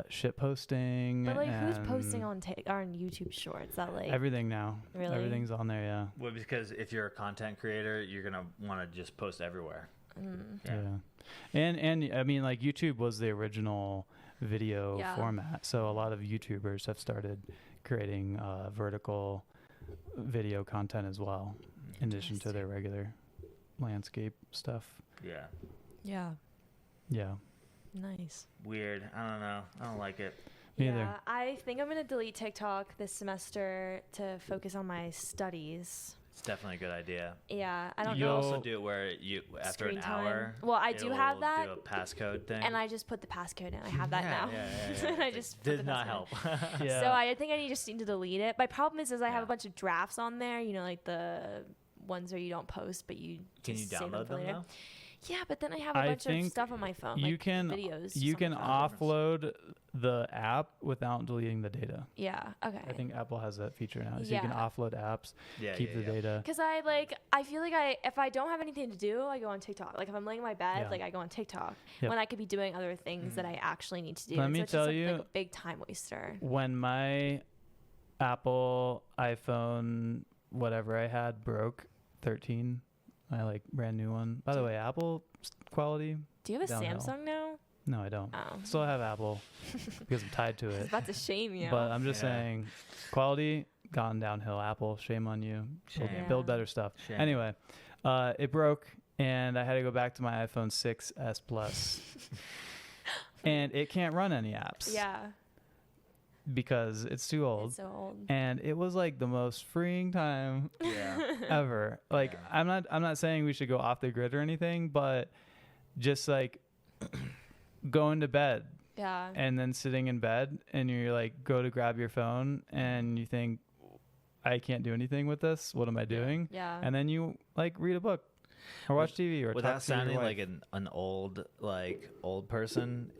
shit posting. But like, who's and posting on YouTube Shorts? That like everything now? Really? Everything's on there. Yeah. Well, because if you're a content creator, you're gonna want to just post everywhere. Yeah. And I mean, like, YouTube was the original video Yeah. format, so a lot of YouTubers have started creating vertical video content as well, in addition to their regular landscape stuff. Yeah. Yeah. Yeah. Nice. Weird. I don't know. I don't like it. Me yeah, either. I think I'm gonna delete TikTok this semester to focus on my studies. It's definitely a good idea. Yeah, I don't You know. also do it where you after Screen an time. hour. Well, I do it'll have that, Do a passcode thing. and I just put the passcode in. I have that now. Yeah. And I just put did the not passcode help. in. Yeah. So I think I just need to delete it. My problem is I have Yeah. a bunch of drafts on there. You know, like the ones where you don't post, but you Can you just save download for them later. though? Yeah, but then I have a I bunch of think stuff on my phone. you like can videos. you can difference. offload the app without deleting the data. Yeah. Okay. I think Apple has that feature now. So you can Yeah. offload apps, keep the data. Because I feel like if I don't have anything to do, I go on TikTok. Like if I'm laying in my bed, Yeah. I go on TikTok Yep. when I could be doing other things that I actually need to do. Let And me so it's tell just you, like a big time waster. When my Apple iPhone, whatever I had, broke, 13, my brand new one. By the way, Apple quality. Do you have a downhill. Samsung now? No, I don't. Oh. Still have Apple because I'm tied to I was it. about to shame you. But I'm just saying, quality gone downhill. Apple, shame on you. Shame. Build better stuff. Shame. Anyway, it broke, and I had to go back to my iPhone 6s Plus, and it can't run any apps. Yeah. Because it's too old. It's so old. And it was the most freeing time ever. I'm not saying we should go off the grid or anything, but just going to bed. Yeah. And then sitting in bed and you're go to grab your phone and you think, I can't do anything with this. What am I doing? Yeah. And then you read a book or watch TV or without talk to your sounding wife. like an old person.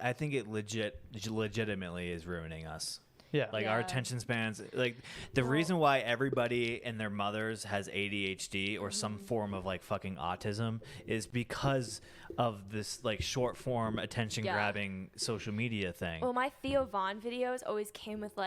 I think it legitimately is ruining us. Yeah. Our Yeah. attention spans, the reason why everybody and their mothers has ADHD or some form of fucking autism is because of this short form attention grabbing social media thing. Well, my Theo Vaughn videos always came with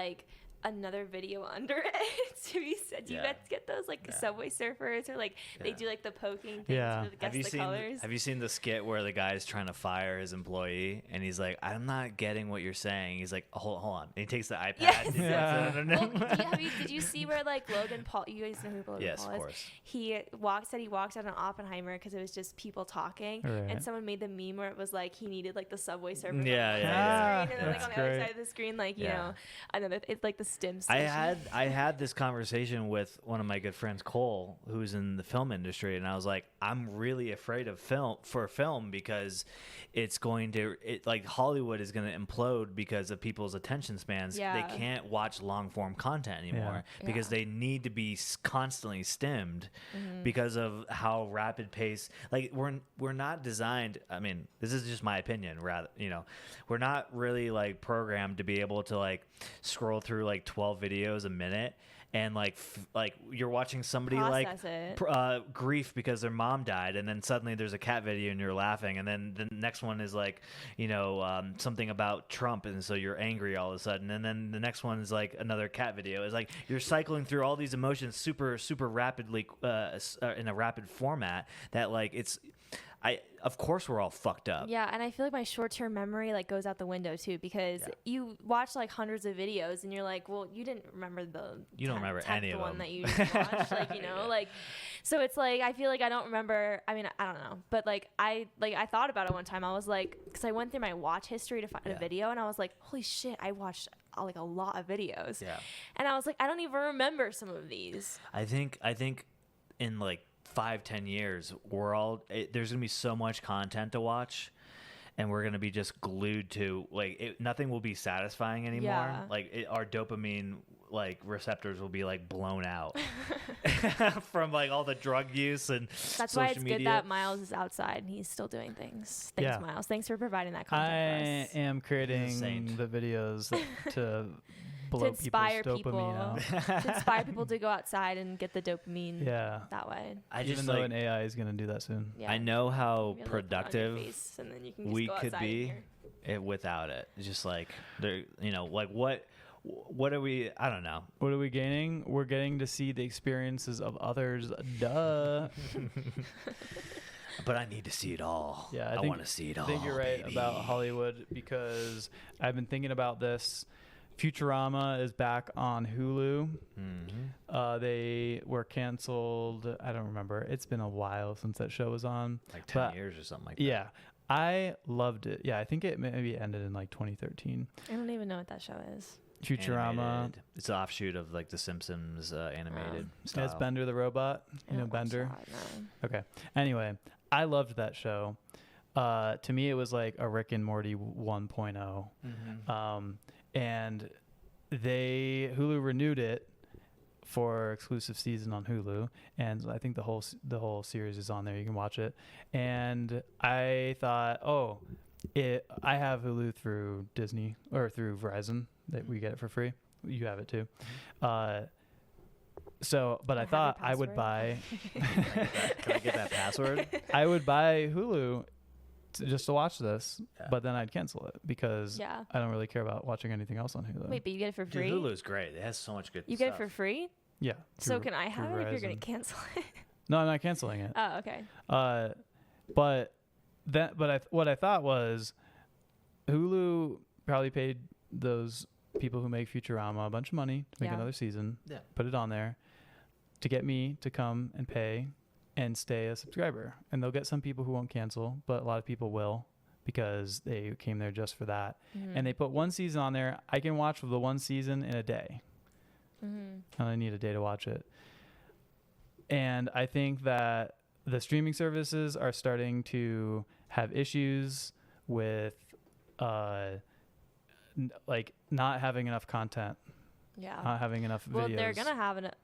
another video under it to be said. Do you guys get those Subway Surfers or they do the poking things Yeah. to guess the colors? Have you seen the skit where the guy is trying to fire his employee and he's like, I'm not getting what you're saying. He's like, hold on. And he takes the iPad. Yes. And Well, did you see where Logan Paul? You guys know who Logan Yes, Paul of is? course. He walked out on Oppenheimer because it was just people talking, Right. and someone made the meme where it was he needed the Subway Surfer. Yeah, on yeah, the screen, and then That's on the other great. side of the screen, you Yeah. know, another. It's the stim I station. had this conversation with one of my good friends, Cole, who's in the film industry, and I was like, I'm really afraid of film because it's going to Hollywood is going to implode because of people's attention spans. Yeah. They can't watch long form content anymore because they need to be constantly stimmed because of how rapid pace. We're not designed. I mean, this is just my opinion. Rather, we're not really programmed to be able to scroll through 12 videos a minute and you're watching somebody Process it. grief because their mom died, and then suddenly there's a cat video and you're laughing, and then the next one is something about Trump, and so you're angry all of a sudden, and then the next one is another cat video. It's you're cycling through all these emotions super rapidly in a rapid format that of course we're all fucked up. Yeah, and I feel my short-term memory goes out the window too because you watch hundreds of videos and you're well, you didn't remember You don't remember any of one them. that you just watched, so it's I feel I don't remember. I mean, I don't know, but I thought about it one time. I was because I went through my watch history to find a video, and I was holy shit, I watched a lot of videos. Yeah, and I was I don't even remember some of these. I think in 5-10 years there's gonna be so much content to watch, and we're gonna be just glued to nothing will be satisfying anymore. Yeah. Our dopamine receptors will be blown out from all the drug use and That's social why it's media. good that Miles is outside and he's still doing things. Thanks, Yeah. Miles. Thanks for providing that I content for us. am creating saint. the videos to blow inspire people's people. dopamine out. To inspire people to go outside and get the dopamine Yeah. that way. I just Even though an AI is going to do that soon. Yeah. I know how Maybe a little put on your productive face, and then you can just we go could outside be without it. It's just there, what are we? I don't know. What are we gaining? We're getting to see the experiences of others. Duh. But I need to see it all. Yeah, I want to see it all. I think you're right baby. about Hollywood because I've been thinking about this. Futurama is back on Hulu. Mm-hmm. They were canceled. I don't remember. It's been a while since that show was on. 10 years or something like that. Yeah. I loved it. Yeah, I think it maybe ended in 2013. I don't even know what that show is. Futurama. Animated. It's an offshoot of The Simpsons animated style. It's Bender the robot. I You know don't watch Bender? that, no. Okay. Anyway, I loved that show. To me, it was like a Rick and Morty 1.0. Mm-hmm. And Hulu renewed it for exclusive season on Hulu, and I think the whole series is on there. You can watch it. And I thought, I have Hulu through Disney or through Verizon that we get it for free. You have it too. But I thought I would buy. Can I get that password? I would buy Hulu just to watch this, Yeah. but then I'd cancel it because I don't really care about watching anything else on Hulu. Wait, but you get it for free? Dude, Hulu's great. It has so much good You stuff. get it for free? Yeah. So can I have it if you're going to cancel it? No, I'm not canceling it. Oh, okay. What I thought was Hulu probably paid those people who make Futurama a bunch of money to make another season. Yeah. Put it on there to get me to come and pay and stay a subscriber. And they'll get some people who won't cancel, but a lot of people will because they came there just for that. Mm-hmm. And they put one season on there. I can watch the one season in a day. Mm-hmm. I only need a day to watch it. And I think that the streaming services are starting to have issues with not having enough content. Yeah. Not having enough videos. Well, they're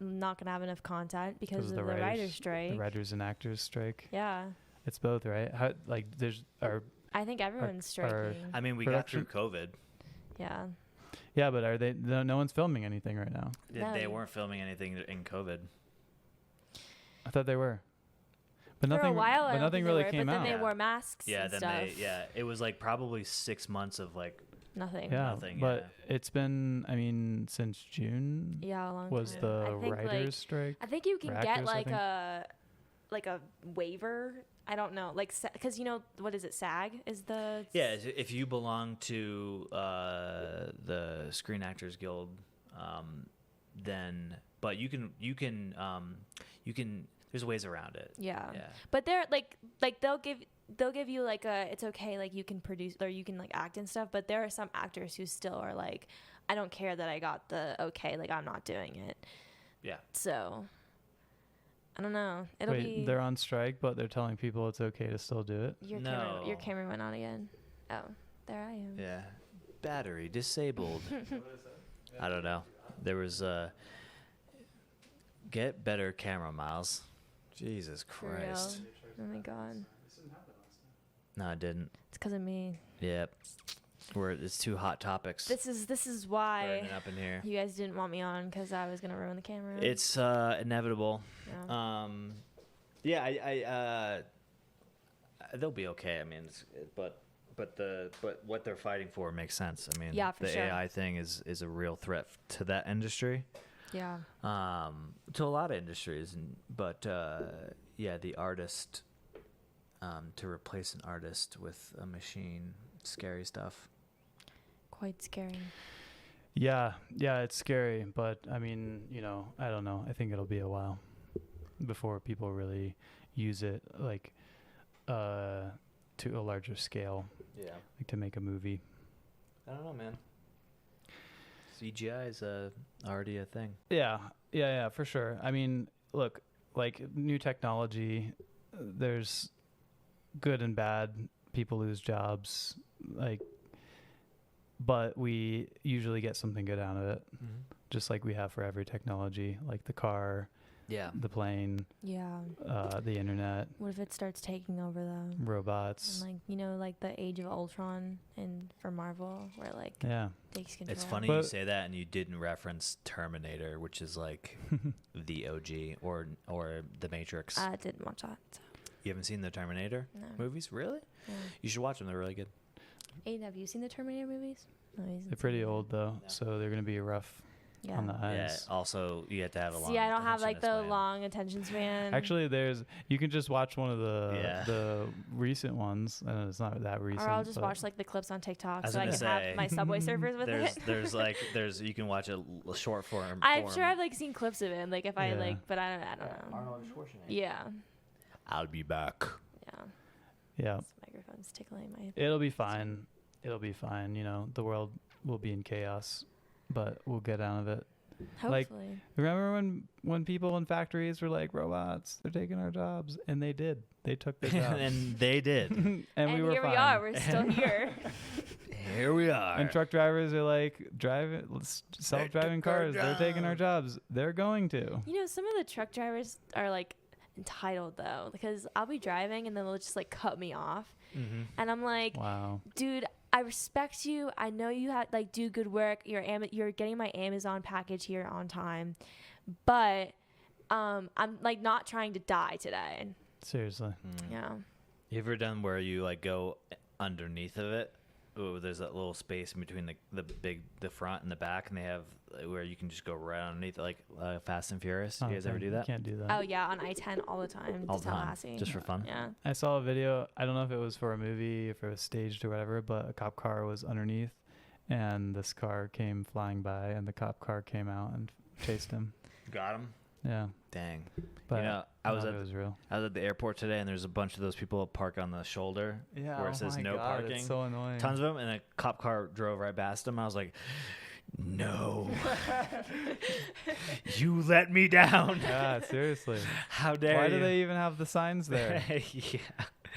not gonna have enough content because of the writer's strike. The writers and actors strike. Yeah. It's both, right? I think everyone's striking. I mean, we production- got through COVID. Yeah. Yeah, but are they? No one's filming anything right now. No. They weren't filming anything in COVID. I thought they were. But For nothing. a while, I but don't nothing think really they were, came but out. then they wore masks Yeah, and then stuff. it was like probably 6 months of like Nothing. Yeah, nothing, but it's been. I mean, since June Yeah, a long was time. the I think, writers' strike. I think you can for get actors, I like a waiver. I don't know, like because what is it? SAG is the if you belong to the Screen Actors Guild, then but you can there's ways around it. Yeah. Yeah. But they're like they'll give you like it's okay, like you can produce or you can like act and stuff, but there are some actors who still are like, I don't care that I got the okay, like I'm not doing it. Yeah. So I don't know. They're on strike, but they're telling people it's okay to still do it. Your camera went on again. Oh, there I am. Yeah. Battery disabled. I don't know. There was get better camera, Miles. Jesus For real. Christ. Oh my god. No, I didn't. It's because of me. Yep. It's two hot topics. This is why burning up in here. you guys didn't want me on, because I was gonna ruin the camera. It's inevitable. Yeah. I they'll be okay. I mean, but what they're fighting for makes sense. I mean, Yeah, for the sure. AI thing is a real threat to that industry. Yeah. To a lot of industries, but the artist, to replace an artist with a machine, scary stuff. Quite scary. Yeah, it's scary, but I mean, I don't know. I think it'll be a while before people really use it, like, to a larger scale. Yeah. Like to make a movie. I don't know, man. CGI is already a thing. Yeah, for sure. I mean, look, like new technology, there's good and bad. People lose jobs, but we usually get something good out of it, just like we have for every technology, like the car, the plane, Yeah. the internet, What if it starts taking over though? robots. And like the Age of Ultron and for Marvel, where takes control. It's funny you say that and you didn't reference Terminator, which is like the OG or The Matrix. I didn't watch that. So. You haven't seen the Terminator movies? Really? Yeah. You should watch them. They're really good. Aiden, have you seen the Terminator movies? No, he hasn't They're pretty seen them. old though, so they're gonna be rough on the eyes. Yeah. Also, you have to have a long. See, I don't have like the attention span. long attention span. Actually, you can just watch one of the recent ones. I know it's not that recent. Or I'll just but watch like the clips on TikTok I was so I gonna can say, have my Subway surfers with it. There's you can watch a short form. I'm sure I've like seen clips of it. Like if I Yeah. but I don't know. Arnold Schwarzenegger. Yeah. I'll be back. Yeah. Yeah, This microphone's tickling my. it'll be fine. It'll be fine. The world will be in chaos, but we'll get out of it. Hopefully. Remember when people in factories were like, robots, they're taking our jobs, and they did. They took their jobs, and they did. and we were here fine. we are. We're still here. Here we are. And truck drivers are like self-driving cars. They're taking our jobs. They're going to. You know, some of the truck drivers are like entitled though, because I'll be driving and then they'll just like cut me off, and I'm like, wow, dude, I respect you. I know you have like do good work. You're getting my Amazon package here on time, but I'm like not trying to die today. seriously. Yeah. You ever done where you like go underneath of it? Oh, there's that little space in between the front and the back, and they have where you can just go right underneath it, like Fast and Furious. You guys ever do that? You can't do that. Oh yeah, on I-10 all the time. All the time, Tallahassee. just for fun. Yeah. I saw a video. I don't know if it was for a movie, if it was staged or whatever, but a cop car was underneath, and this car came flying by, and the cop car came out and chased him. Got him. Yeah, Dang. but You know, I was it was real. at the airport today, and there's a bunch of those people park on the shoulder Yeah, where it says no parking. It's so annoying. Tons of them, and a cop car drove right past them. I was like, no. You let me down. Yeah, seriously. How dare Why you? do they even have the signs there? Yeah.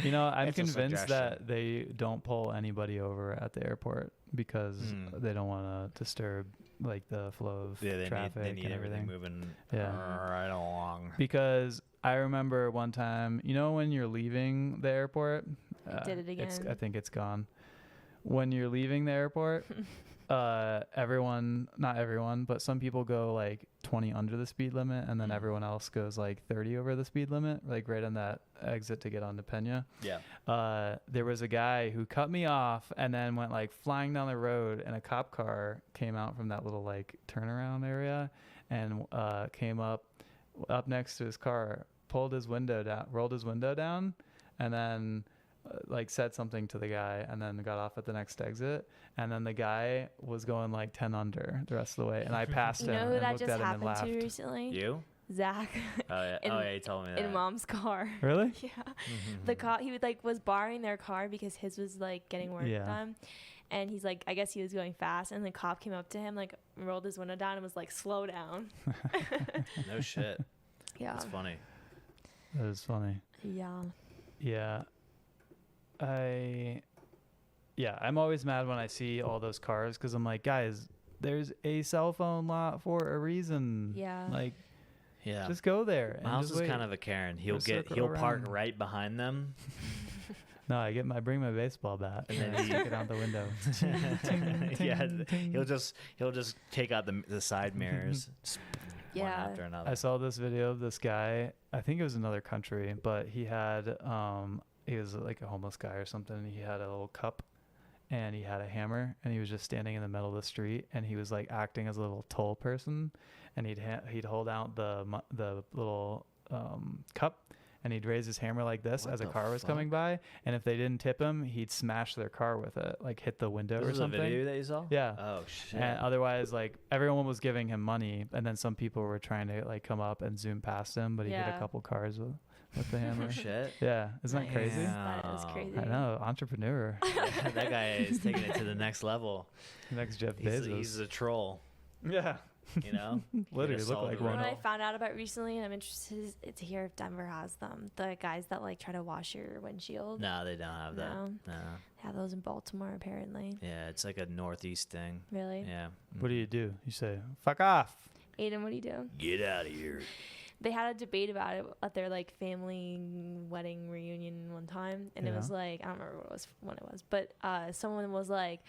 You know, I'm It's a convinced suggestion. that they don't pull anybody over at the airport because they don't want to disturb like the flow of traffic they need and everything everything. moving Yeah. right along. Because I remember one time, you know, when you're leaving the airport, did it again. I think it's gone. When you're leaving the airport, not everyone, but some people go like 20 under the speed limit, and then everyone else goes like 30 over the speed limit, like right on that exit to get onto Pena. Yeah. There was a guy who cut me off and then went like flying down the road, and a cop car came out from that little like turnaround area and came up next to his car, rolled his window down, and then like said something to the guy, and then got off at the next exit, and then the guy was going like 10 under the rest of the way, and I passed You him know who and that looked just at him and happened laughed. to recently? You? Zach. Oh yeah. In- You told me that. In mom's car. Really? Yeah. The cop, he would like was borrowing their car because his was like getting work Yeah. done, and he's like, I guess he was going fast, and the cop came up to him, like rolled his window down and was like, slow down. No shit. Yeah. That's funny. That was funny. Yeah. Yeah. I'm always mad when I see all those cars, because I'm like, guys, there's a cell phone lot for a reason. Yeah. Like, Yeah. just go there. And Miles just is wait. kind of a Karen. He'll circle park around. right behind them. No, I bring my baseball bat And and then I stick it out the window. Yeah, he'll just take out the side mirrors. Just one Yeah. after another. I saw this video of this guy. I think it was another country, but he was like a homeless guy or something. And he had a little cup, and he had a hammer, and he was just standing in the middle of the street, and he was like acting as a little toll person, and he'd hold out the little cup, and he'd raise his hammer like this What as a the car was fuck? coming by, and if they didn't tip him, he'd smash their car with it, like hit the window This or is something. a video that you saw? Yeah. Oh shit. And otherwise, like, everyone was giving him money, and then some people were trying to like come up and zoom past him, but he hit Yeah. a couple cars with the hammer. Oh shit. Yeah, isn't that crazy? Damn. That is crazy. I know, entrepreneur. That guy is taking it to the next level. Next Jeff Bezos. He's a troll. Yeah, You know. literally look like What one. I found out about recently, and I'm interested to hear if Denver has them. The guys that like try to wash your windshield. No, they don't have that. No. No. They have those in Baltimore apparently. Yeah, it's like a northeast thing. Really? Yeah. What do you do? You say, "Fuck off." Aiden, what do you do? Get out of here. They had a debate about it at their like family wedding reunion one time, and it Yeah. was like, I don't remember when it was, but someone was like,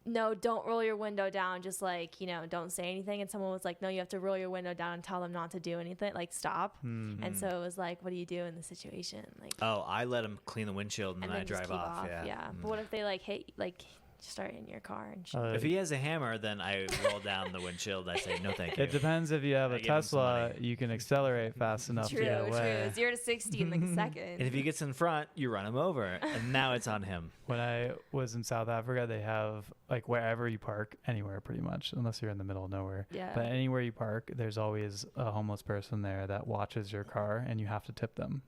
no, don't roll your window down, just like, you know, don't say anything. And someone was like, no, you have to roll your window down and tell them not to do anything, like stop. And so it was like, what do you do in the situation? Like, Oh, I let him clean the windshield and then I just drive keep off. Yeah. But what if they like hit, like start in your car and shit? If he has a hammer, then I roll down the windshield. I say no, thank you. It depends. If you have I a give him some Tesla, money. you can accelerate fast enough to get away. 0 to 60 in like a second. And if he gets in front, you run him over, and now it's on him. When I was in South Africa, they have like wherever you park, anywhere pretty much, unless you're in the middle of nowhere. Yeah. But anywhere you park, there's always a homeless person there that watches your car, and you have to tip them.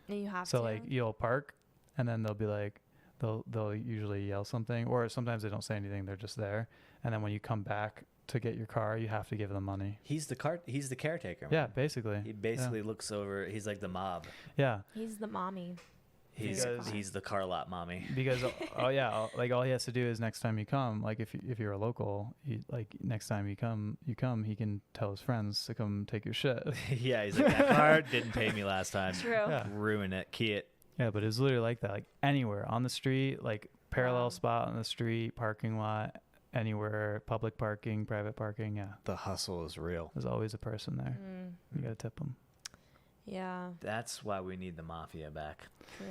And you have So to. like you'll park, and then they'll be like, they'll usually yell something, or sometimes they don't say anything. They're just there, and then when you come back to get your car, you have to give them money. He's the caretaker. Man. Yeah, basically. He basically looks over. He's like the mob. Yeah. He's the mommy. He's the car lot mommy. Because all he has to do is next time you come, like if you're a local, next time you come, he can tell his friends to come take your shit. Yeah, he's like, that car didn't pay me last time. True. Yeah. Ruin it, key it. Yeah, but it's literally like that, like anywhere on the street, like parallel spot on the street, parking lot, anywhere, public parking, private parking. Yeah, The hustle is real. there's always a person there. You gotta tip them. Yeah. That's why we need the mafia back. True.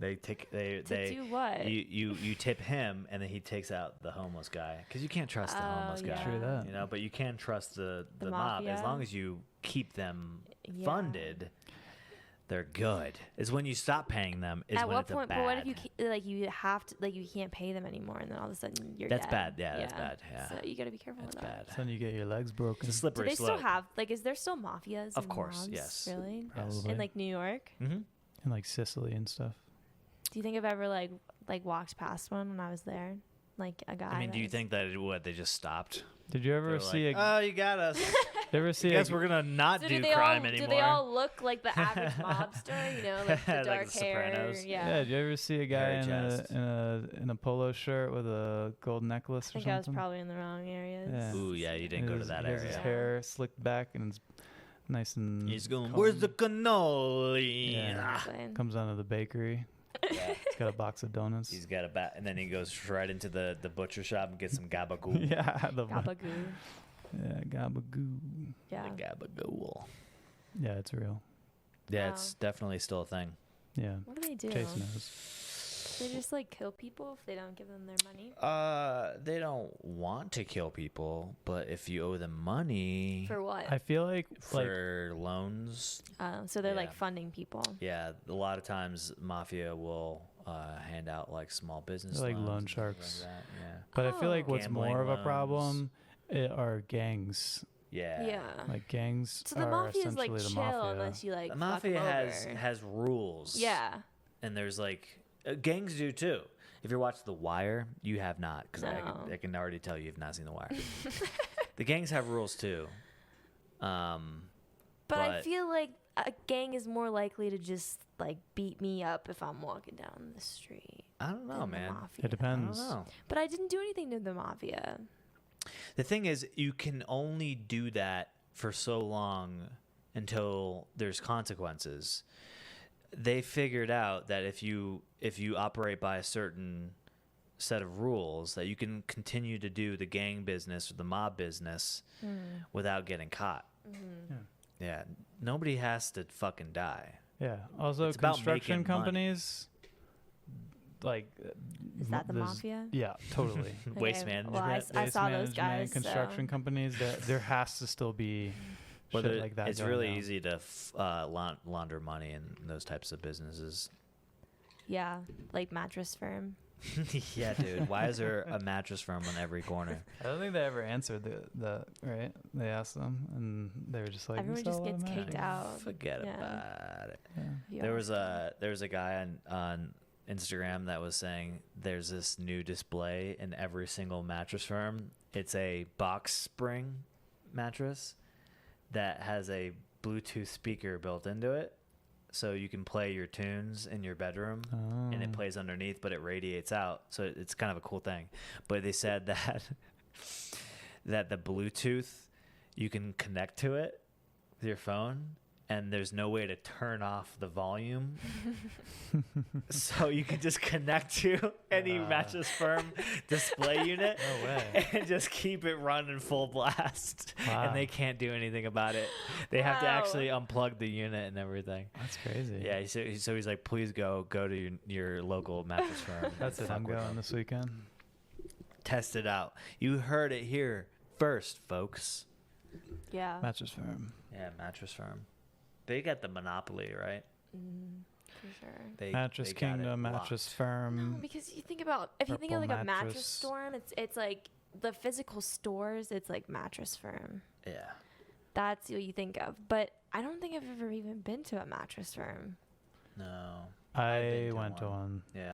They Do what? You tip him, and then he takes out the homeless guy, because you can't trust the homeless guy. yeah. True that. You know, but you can trust the mob mafia. as long as you keep them Yeah. funded. They're good. Is when you stop paying them. Is At when what it's point? bad. But what if you have to you can't pay them anymore, and then all of a sudden you're That's dead. bad. Yeah, that's bad. Yeah, So you gotta be careful that's with that. bad. So then you get your legs broken. It's a Do slippery they slope. still have is there still mafias? Of and course, mobs? yes. Really? Probably. In New York? Mm-hmm. In like Sicily and stuff. Do you think I've ever walked past one when I was there? Like a guy. I mean, do you was- think that they just stopped? Did you ever They're see like, a? oh, you got us. You ever see? Guess we're gonna not So do they crime all, anymore. Do they all look like the average mobster? You know, like the Like dark the hair. Sopranos? Yeah. Yeah. Did you ever see a guy Hairy chest. in a polo shirt with a gold necklace I or think something? I was probably in the wrong areas. Yeah. Ooh, yeah, you didn't go to that He has his area. hair slicked back and it's nice and. He's going, calm. where's the cannoli? Yeah. Exactly. Comes down to the bakery. Yeah. He's got a box of donuts. He's got a bat, and then he goes right into the butcher shop and gets some gabagool. Yeah, Gabagoo. yeah, gabagoo. Yeah. The gabagool. Yeah, it's real. Yeah, Wow. it's definitely still a thing. Yeah, What do they do? Chase knows. They just kill people if they don't give them their money. They don't want to kill people, but if you owe them money For what? I feel like for loans, So they're Yeah. funding people. yeah, a lot of times mafia will hand out small business They're like loans loan and things sharks. Like that. Yeah. but I feel like Oh. what's Gambling more of a loans. problem are gangs. Yeah. Yeah. Like gangs So the are mafia is essentially the chill mafia. unless you The fuck mafia 'em has over. has rules. Yeah. And there's gangs do too. If you're watching The Wire, you have not, because No. I can already tell you've not seen The Wire. The gangs have rules too. But I But- feel like a gang is more likely to just beat me up if I'm walking down the street. I don't know, than the man. mafia. It depends. I don't know. But I didn't do anything to the mafia. The thing is, you can only do that for so long until there's consequences. They figured out that if you operate by a certain set of rules, that you can continue to do the gang business or the mob business without getting caught. Yeah, nobody has to fucking die. Yeah. Also, It's about construction making money. companies. Is that the there's- mafia? Yeah, totally. Waste Okay, management. well, I Waste saw those management, guys. construction companies. There has to still be Well, shit like that. it's going really down. easy to launder money in those types of businesses. Yeah, mattress firm. Yeah, dude. Why is there a mattress firm on every corner? I don't think they ever answered the right. They asked them, and they were just like, Everyone "We sell just a lot of gets kicked mattresses." out. Forget Yeah. about it. Yeah. Yeah. There was a guy on Instagram that was saying there's this new display in every single mattress firm. It's a box spring mattress that has a Bluetooth speaker built into it, so you can play your tunes in your bedroom. And it Oh. plays underneath, but it radiates out, so it's kind of a cool thing. But they said that the Bluetooth, you can connect to it with your phone, and there's no way to turn off the volume. So you can just connect to any mattress firm display unit No way. and just keep it running full blast. Wow. And they can't do anything about it. They have to Wow. actually unplug the unit and everything. That's crazy. Yeah, so he's like, please go to your local mattress firm. That's it. Fuck I'm with going them. this weekend. Test it out. You heard it here first, folks. Yeah. Mattress firm. Yeah, mattress firm. They got the monopoly, right? For sure. Mattress they got it Kingdom. locked. Mattress firm. No, because you think about if you think of Purple a mattress mattress. store, it's like the physical stores. It's like mattress firm. Yeah. That's what you think of. But I don't think I've ever even been to a mattress firm. No. I been to went to one. one. Yeah.